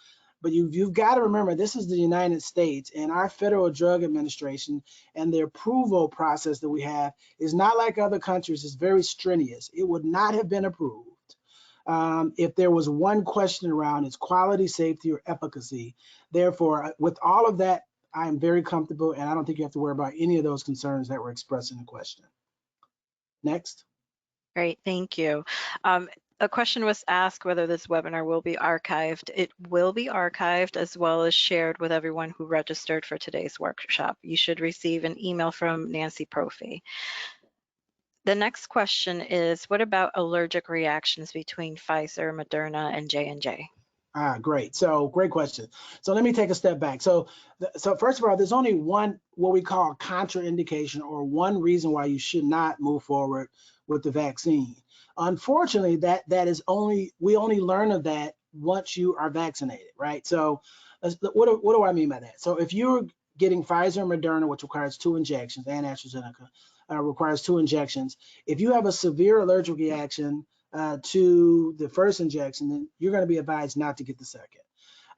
but you've got to remember, this is the United States, and our Federal Drug Administration and the approval process that we have is not like other countries. It's very strenuous. It would not have been approved if there was one question around its quality, safety, or efficacy. Therefore, with all of that, I am very comfortable, and I don't think you have to worry about any of those concerns that were expressed in the question. Next. Great, thank you. A question was asked whether this webinar will be archived. It will be archived as well as shared with everyone who registered for today's workshop. You should receive an email from Nancy Prophy. The next question is, what about allergic reactions between Pfizer, Moderna, and J&J? Great. So great question. So let me take a step back. So first of all, there's only one, what we call contraindication, or one reason why you should not move forward with the vaccine. Unfortunately, we only learn of that once you are vaccinated, right? So what do I mean by that? So if you're getting Pfizer and Moderna, which requires 2 injections, and AstraZeneca requires 2 injections, if you have a severe allergic reaction to the first injection, then you're going to be advised not to get the second.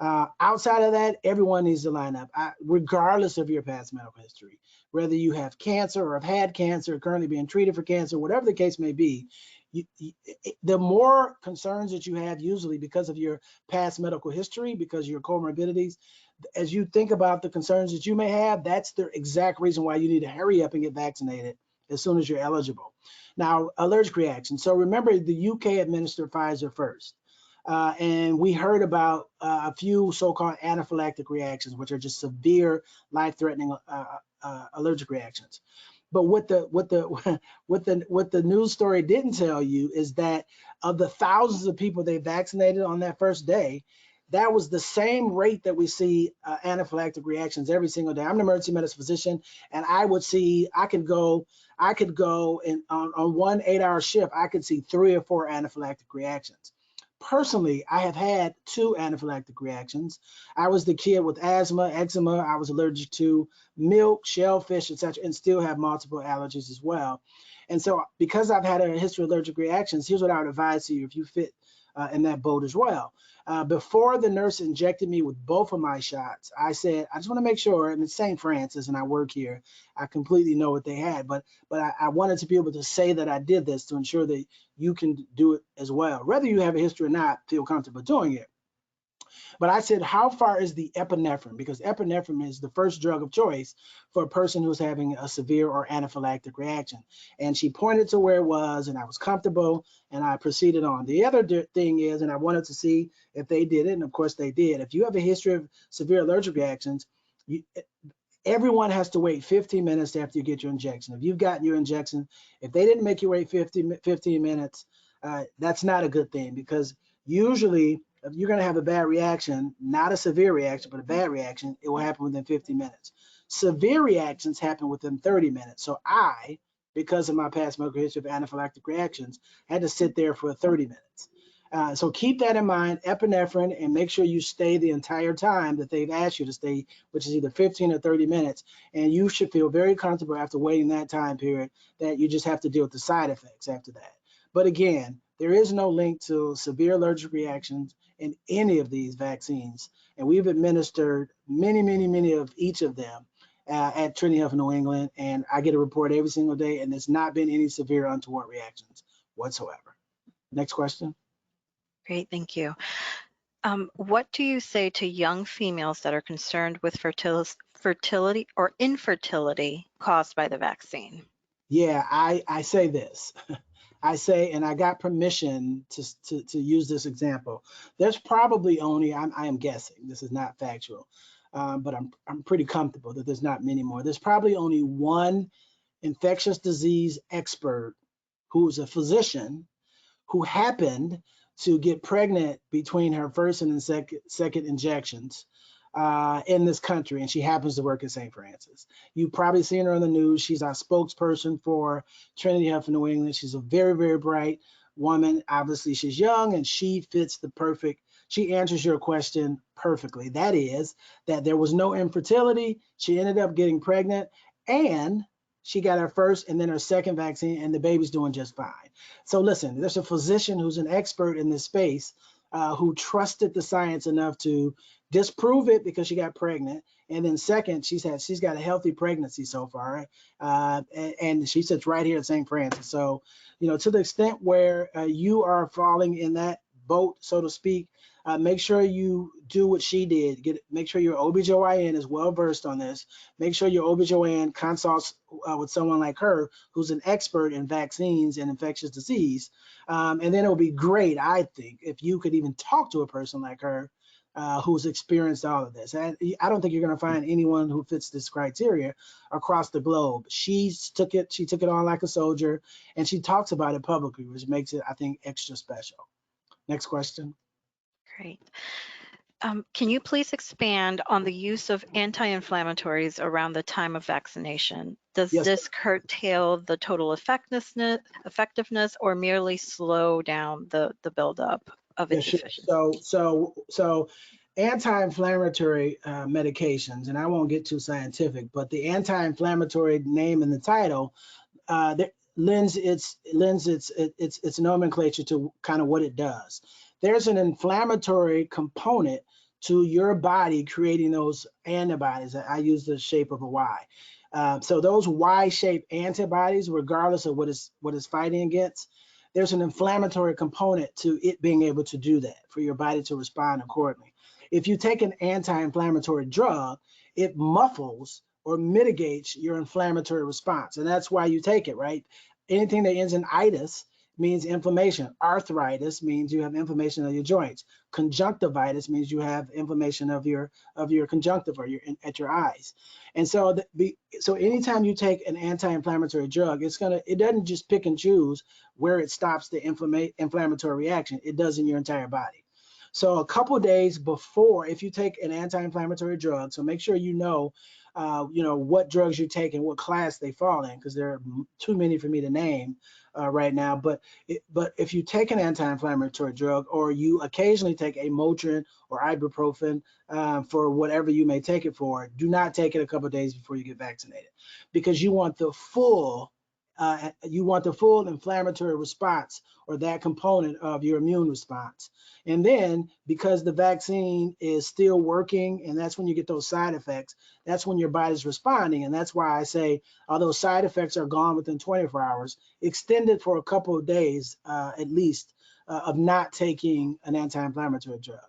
Outside of that, everyone needs to line up, regardless of your past medical history. Whether you have cancer or have had cancer, currently being treated for cancer, whatever the case may be, the more concerns that you have, usually because of your past medical history, because of your comorbidities, as you think about the concerns that you may have, that's the exact reason why you need to hurry up and get vaccinated as soon as you're eligible. Now, allergic reaction. So remember, the UK administered Pfizer first. And we heard about a few so-called anaphylactic reactions, which are just severe, life-threatening allergic reactions. But what the news story didn't tell you is that of the thousands of people they vaccinated on that first day, that was the same rate that we see anaphylactic reactions every single day. I'm an emergency medicine physician, and I could go and on one 8-hour shift, I could see 3 or 4 anaphylactic reactions. Personally, I have had 2 anaphylactic reactions. I was the kid with asthma, eczema. I was allergic to milk, shellfish, etc., and still have multiple allergies as well. And so because I've had a history of allergic reactions, here's what I would advise you if you fit in that boat as well. Before the nurse injected me with both of my shots, I said, I just want to make sure, and it's St. Francis and I work here, I completely know what they had, but I wanted to be able to say that I did this to ensure that you can do it as well. Whether you have a history or not, feel comfortable doing it. But I said, how far is the epinephrine? Because epinephrine is the first drug of choice for a person who's having a severe or anaphylactic reaction. And she pointed to where it was, and I was comfortable, and I proceeded on. The other thing is, and I wanted to see if they did it, and of course they did. If you have a history of severe allergic reactions, everyone has to wait 15 minutes after you get your injection. If you've gotten your injection, if they didn't make you wait 15 minutes, that's not a good thing, because usually if you're going to have a bad reaction, not a severe reaction, but a bad reaction, it will happen within 50 minutes. Severe reactions happen within 30 minutes. So I, because of my past medical history of anaphylactic reactions, had to sit there for 30 minutes. So keep that in mind, epinephrine, and make sure you stay the entire time that they've asked you to stay, which is either 15 or 30 minutes. And you should feel very comfortable after waiting that time period that you just have to deal with the side effects after that. But again, there is no link to severe allergic reactions in any of these vaccines. And we've administered many of each of them at Trinity Health New England. And I get a report every single day, and there's not been any severe untoward reactions whatsoever. Next question. Great, thank you. What do you say to young females that are concerned with fertility or infertility caused by the vaccine? Yeah, I say this. I say, and I got permission to use this example. There's probably only, I am guessing, this is not factual, but I'm pretty comfortable that there's not many more. There's probably only one infectious disease expert who's a physician who happened to get pregnant between her first and second injections in this country, and she happens to work at St. Francis. You've probably seen her on the news. She's our spokesperson for Trinity Health in New England. She's a very bright woman. Obviously, she's young, and she fits the perfect, she answers your question perfectly. That is that there was no infertility. She ended up getting pregnant, and she got her first and then her second vaccine, and the baby's doing just fine. So listen, there's a physician who's an expert in this space who trusted the science enough to disprove it because she got pregnant, and then second, she's got a healthy pregnancy so far, and she sits right here at St. Francis. So, you know, to the extent where you are falling in that boat, so to speak, make sure you do what she did. Make sure your OBGYN is well versed on this. Make sure your OBGYN consults with someone like her who's an expert in vaccines and infectious disease. And then it would be great, I think, if you could even talk to a person like her who's experienced all of this. And I don't think you're going to find anyone who fits this criteria across the globe. She took it on like a soldier, and she talks about it publicly, which makes it, I think, extra special. Next question. Great. Can you please expand on the use of anti-inflammatories around the time of vaccination? Does this curtail the total effectiveness or merely slow down the buildup of its efficiency? So anti-inflammatory medications, and I won't get too scientific, but the anti-inflammatory name in the title lends its nomenclature to kind of what it does. There's an inflammatory component to your body creating those antibodies. I use the shape of a Y. So those Y-shaped antibodies, regardless of what it's fighting against, there's an inflammatory component to it being able to do that for your body to respond accordingly. If you take an anti-inflammatory drug, it muffles or mitigates your inflammatory response. And that's why you take it, right? Anything that ends in itis means inflammation. Arthritis means you have inflammation of your joints. Conjunctivitis means you have inflammation of your conjunctiva or at your eyes. And so so anytime you take an anti-inflammatory drug, it doesn't just pick and choose where it stops the inflammatory reaction. It does in your entire body. So a couple of days before, if you take an anti-inflammatory drug, so make sure you know what drugs you take and what class they fall in, because there are too many for me to name right now. But if you take an anti-inflammatory drug, or you occasionally take a Motrin or ibuprofen for whatever you may take it for, do not take it a couple of days before you get vaccinated, because you want the full You want the full inflammatory response, or that component of your immune response. And then because the vaccine is still working, and that's when you get those side effects, that's when your body's responding. And that's why I say, although side effects are gone within 24 hours, extend it for a couple of days at least of not taking an anti-inflammatory drug.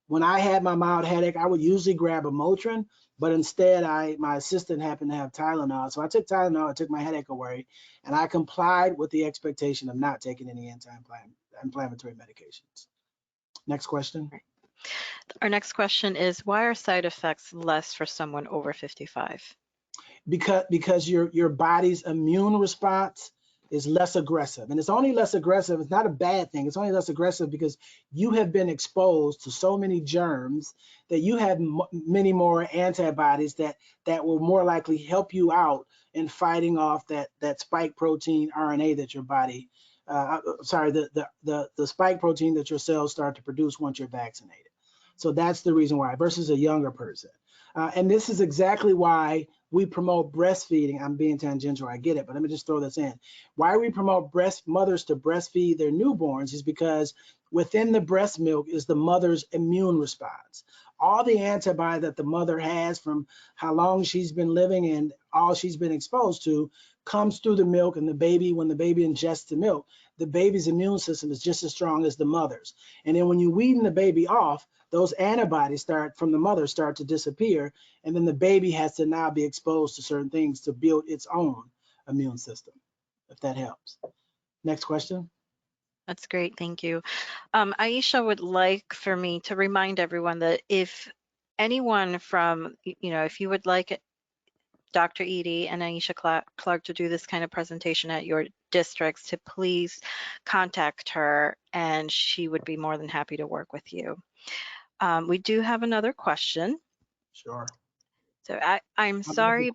When I had my mild headache, I would usually grab a Motrin, but instead my assistant happened to have Tylenol. So I took Tylenol, I took my headache away, and I complied with the expectation of not taking any anti-inflammatory medications. Next question. Our next question is, why are side effects less for someone over 55? Because your body's immune response is less aggressive. And it's only less aggressive, it's not a bad thing, it's only less aggressive because you have been exposed to so many germs that you have many more antibodies that will more likely help you out in fighting off that spike protein RNA that your body, the spike protein that your cells start to produce once you're vaccinated. So that's the reason why, versus a younger person. And this is exactly why we promote breastfeeding. I'm being tangential, I get it, but let me just throw this in. Why we promote mothers to breastfeed their newborns is because within the breast milk is the mother's immune response. All the antibody that the mother has from how long she's been living and all she's been exposed to comes through the milk, and the baby, when the baby ingests the milk, the baby's immune system is just as strong as the mother's. And then when you wean the baby off, those antibodies from the mother start to disappear, and then the baby has to now be exposed to certain things to build its own immune system, if that helps. Next question. That's great, thank you. Ayesha would like for me to remind everyone that if anyone from, if you would like Dr. Edie and Ayesha Clarke to do this kind of presentation at your districts, to please contact her, and she would be more than happy to work with you. We do have another question. Sure. So I'm sorry.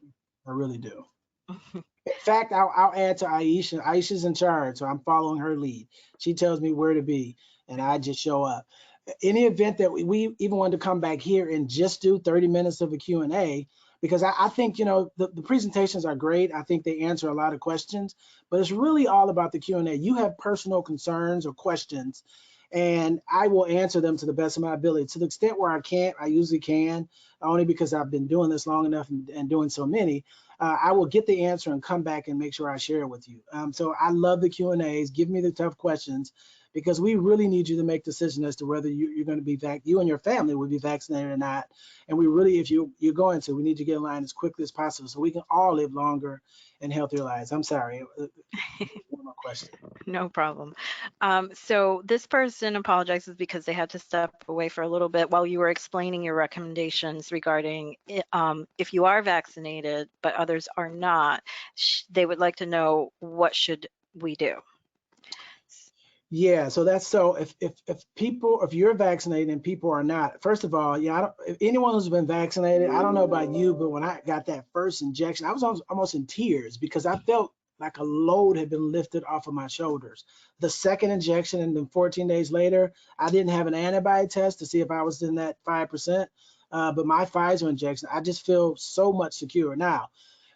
I really do. In fact, I'll add to Ayesha. Ayesha's in charge, so I'm following her lead. She tells me where to be, and I just show up. Any event that we even want to come back here and just do 30 minutes of a Q&A, because I think, the presentations are great. I think they answer a lot of questions, but it's really all about the Q&A. You have personal concerns or questions, and I will answer them to the best of my ability. To the extent where I can't, I usually can, only because I've been doing this long enough and doing so many. I will get the answer and come back and make sure I share it with you. So I love the Q&As. Give me the tough questions, because we really need you to make decisions as to whether you're going to be you and your family will be vaccinated or not. And we really, if you're going to, we need to get in line as quickly as possible so we can all live longer and healthier lives. I'm sorry. One more question. No problem. So this person apologizes because they had to step away for a little bit while you were explaining your recommendations regarding if you are vaccinated but others are not, they would like to know, what should we do? Yeah, so if you're vaccinated and people are not, first of all, if anyone who's been vaccinated, I don't know about you, but when I got that first injection, I was almost in tears because I felt like a load had been lifted off of my shoulders. The second injection, and then 14 days later, I didn't have an antibody test to see if I was in that 5%, but my Pfizer injection, I just feel so much secure. Now,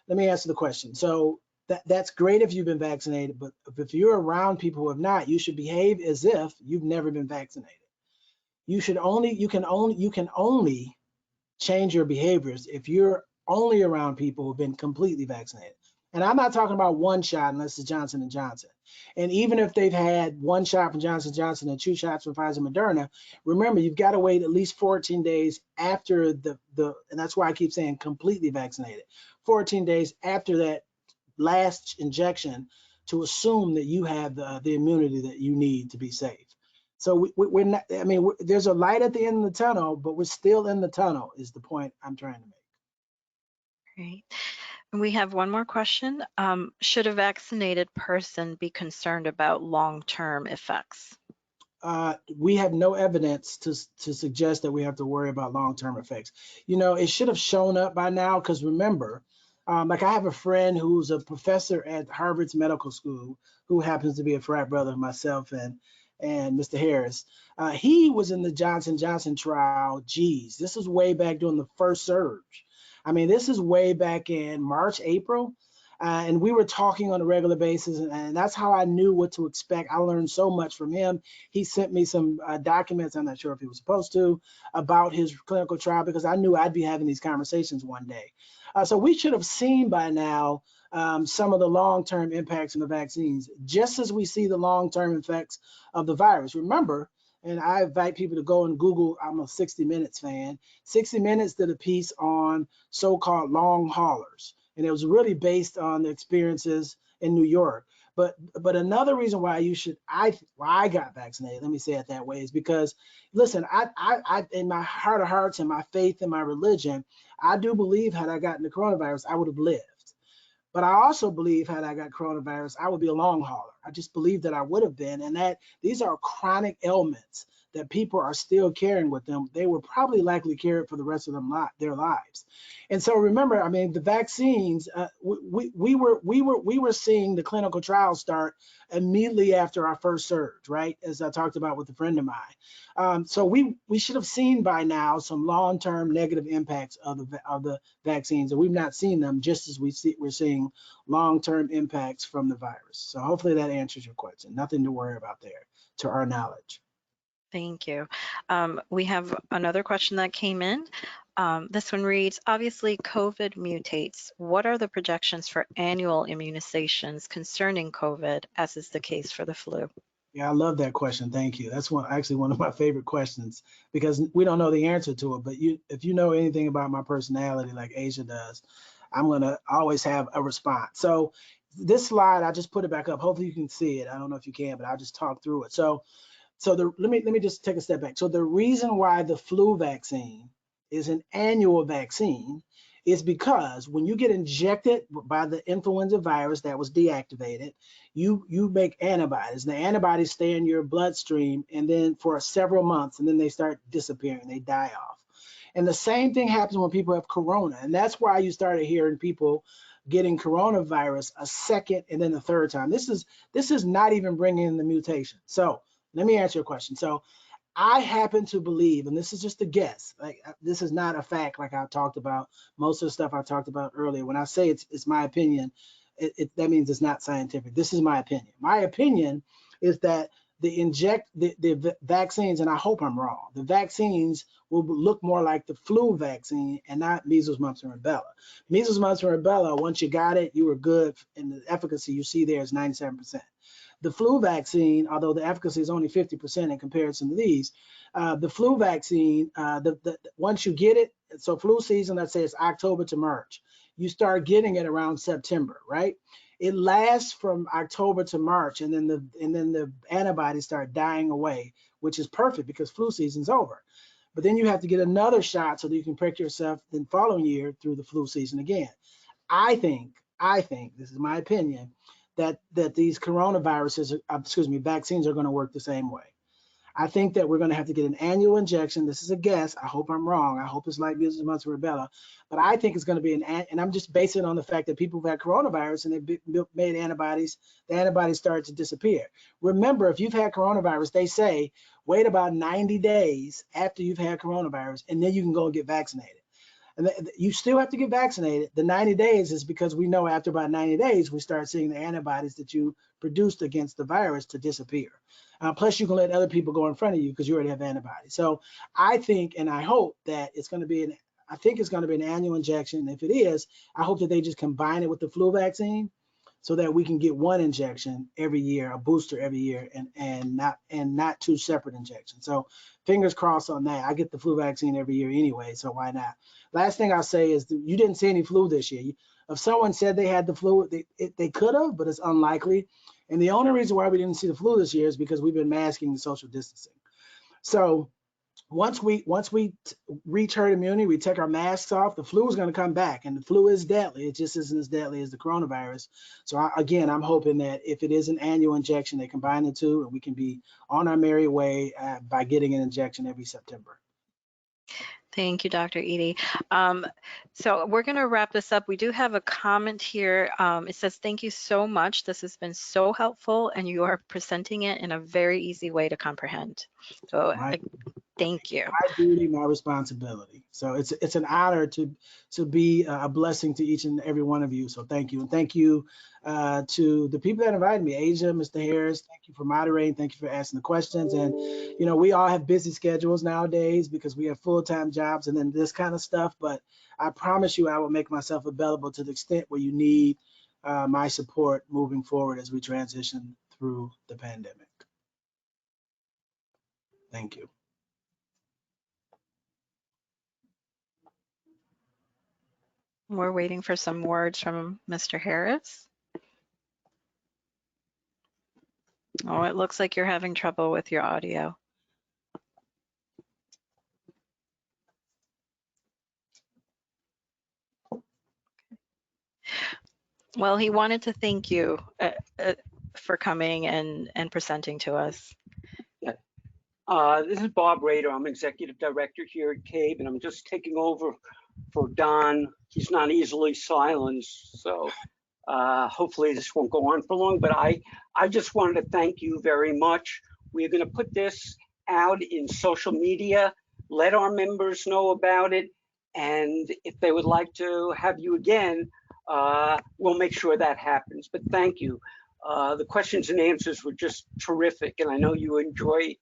let me answer the question. So that's great if you've been vaccinated, but if you're around people who have not, you should behave as if you've never been vaccinated. You can only change your behaviors if you're only around people who've been completely vaccinated. And I'm not talking about one shot unless it's Johnson & Johnson. And even if they've had one shot from Johnson & Johnson and 2 shots from Pfizer Moderna, remember, you've got to wait at least 14 days after and that's why I keep saying completely vaccinated, 14 days after that last injection to assume that you have the immunity that you need to be safe. So we're not, there's a light at the end of the tunnel, but we're still in the tunnel is the point I'm trying to make. Great. And we have one more question. Should a vaccinated person be concerned about long-term effects? We have no evidence to suggest that we have to worry about long-term effects. It should have shown up by now, because remember, like I have a friend who's a professor at Harvard's medical school who happens to be a frat brother of myself and Mr. Harris. He was in the Johnson & Johnson trial. Geez, this was way back during the first surge. This is way back in March, April. And we were talking on a regular basis, and that's how I knew what to expect. I learned so much from him. He sent me some documents, I'm not sure if he was supposed to, about his clinical trial, because I knew I'd be having these conversations one day. So we should have seen by now some of the long-term impacts of the vaccines, just as we see the long-term effects of the virus. Remember, and I invite people to go and Google, I'm a 60 Minutes fan. 60 Minutes did a piece on so-called long haulers, and it was really based on the experiences in New York. But another reason why I got vaccinated, let me say it that way, is because, listen, I in my heart of hearts and my faith and my religion, I do believe had I gotten the coronavirus, I would have lived. But I also believe had I got coronavirus, I would be a long hauler. I just believe that I would have been, and that these are chronic ailments that people are still carrying with them. They will probably likely carry it for the rest of their lives. And so remember, I mean, the vaccines, we were seeing the clinical trials start immediately after our first surge, right? As I talked about with a friend of mine. So we should have seen by now some long-term negative impacts of the vaccines, and we've not seen them, just as we're seeing long-term impacts from the virus. So hopefully that answers your question. Nothing to worry about there, to our knowledge. Thank you. We have another question that came in. This one reads, obviously COVID mutates. What are the projections for annual immunizations concerning COVID, as is the case for the flu? Yeah, I love that question. Thank you. That's actually one of my favorite questions, because we don't know the answer to it. But if you know anything about my personality, like Ayesha does, I'm going to always have a response. So this slide, I just put it back up. Hopefully you can see it. I don't know if you can, but I'll just talk through it. So let me just take a step back. So the reason why the flu vaccine is an annual vaccine is because when you get injected by the influenza virus that was deactivated, you make antibodies. And the antibodies stay in your bloodstream, and then for several months, and then they start disappearing, they die off. And the same thing happens when people have corona. And that's why you started hearing people getting coronavirus a second and then the third time. This is not even bringing in the mutation. So let me answer your question. So I happen to believe, and this is just a guess, like this is not a fact like I talked about most of the stuff I talked about earlier. When I say it's my opinion, that means it's not scientific. This is my opinion. My opinion is that the vaccines, and I hope I'm wrong, the vaccines will look more like the flu vaccine and not measles, mumps, and rubella. Measles, mumps, and rubella, once you got it, you were good, and the efficacy you see there is 97%. The flu vaccine, although the efficacy is only 50% in comparison to these, the flu vaccine, once you get it, so flu season, let's say it's October to March, you start getting it around September, right? It lasts from October to March, and then the antibodies start dying away, which is perfect because flu season's over. But then you have to get another shot so that you can protect yourself the following year through the flu season again. I think, this is my opinion, that these coronaviruses, vaccines are going to work the same way. I think that we're going to have to get an annual injection. This is a guess. I hope I'm wrong. I hope it's like measles, mumps, and rubella, but I think it's going to be and I'm just basing it on the fact that people have had coronavirus and they've made antibodies. The antibodies start to disappear. Remember, if you've had coronavirus, they say wait about 90 days after you've had coronavirus, and then you can go and get vaccinated. And you still have to get vaccinated. The 90 days is because we know after about 90 days, we start seeing the antibodies that you produced against the virus to disappear. Plus, you can let other people go in front of you because you already have antibodies. So I think, and I hope that it's going to be I think it's going to be an annual injection. If it is, I hope that they just combine it with the flu vaccine so that we can get one injection every year, a booster every year, and not two separate injections. So fingers crossed on that. I get the flu vaccine every year anyway, so why not? Last thing I'll say is you didn't see any flu this year. If someone said they had the flu, they could have, but it's unlikely. And the only reason why we didn't see the flu this year is because we've been masking and social distancing. So once we reach herd immunity, we take our masks off, the flu is going to come back, and the flu is deadly. It just isn't as deadly as the coronavirus. So again, I'm hoping that if it is an annual injection, they combine the two, and we can be on our merry way by getting an injection every September. Thank you, Dr. Edie. So we're going to wrap this up. We do have a comment here. It says, thank you so much. This has been so helpful, and you are presenting it in a very easy way to comprehend. So Right. Thank you. My duty, my responsibility. So it's an honor to be a blessing to each and every one of you. So thank you. And thank you to the people that invited me, Ayesha, Mr. Harris. Thank you for moderating. Thank you for asking the questions. And, you know, we all have busy schedules nowadays because we have full-time jobs and then this kind of stuff. But I promise you, I will make myself available to the extent where you need my support moving forward as we transition through the pandemic. Thank you. We're waiting for some words from Mr. Harris. Oh, it looks like you're having trouble with your audio. Well, he wanted to thank you for coming and presenting to us. This is Bob Rader. I'm executive director here at CABE, and I'm just taking over for Don. He's not easily silenced, so hopefully this won't go on for long. But I just wanted to thank you very much. We're going to put this out in social media, let our members know about it, and if they would like to have you again, we'll make sure that happens. But thank you. The questions and answers were just terrific, and I know you enjoy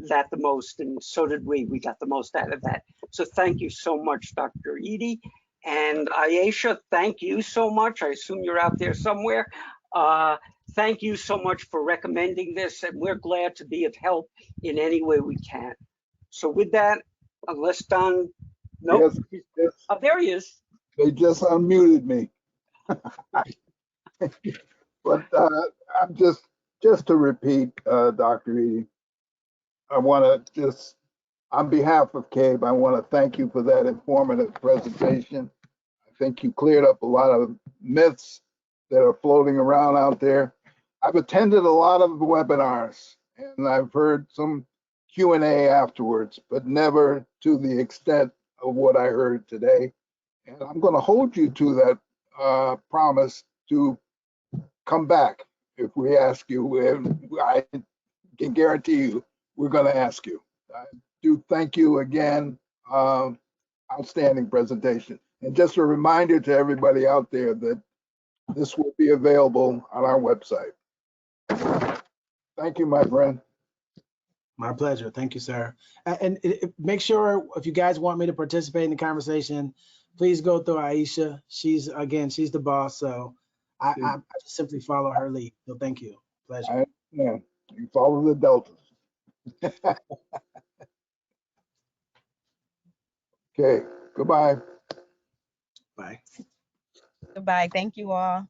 that the most, and so did we. We got the most out of that. So thank you so much, Dr. Edie. And Ayesha, thank you so much. I assume you're out there somewhere. Thank you so much for recommending this, and we're glad to be of help in any way we can. So with that, unless Don, nope, Yes. Oh, there he is. They just unmuted me. But I'm just to repeat, Dr. Edie, I want to just, on behalf of CABE, I want to thank you for that informative presentation. I think you cleared up a lot of myths that are floating around out there. I've attended a lot of webinars and I've heard some Q&A afterwards, but never to the extent of what I heard today. And I'm going to hold you to that promise to come back if we ask you. And I can guarantee you we're going to ask you. I do thank you again. Outstanding presentation. And just a reminder to everybody out there that this will be available on our website. Thank you, my friend. My pleasure. Thank you, sir. And make sure if you guys want me to participate in the conversation, please go through Ayesha. She's the boss. So I just simply follow her lead. So thank you. Pleasure. Yeah, you follow the deltas. Okay, goodbye. Bye. Goodbye. Thank you all.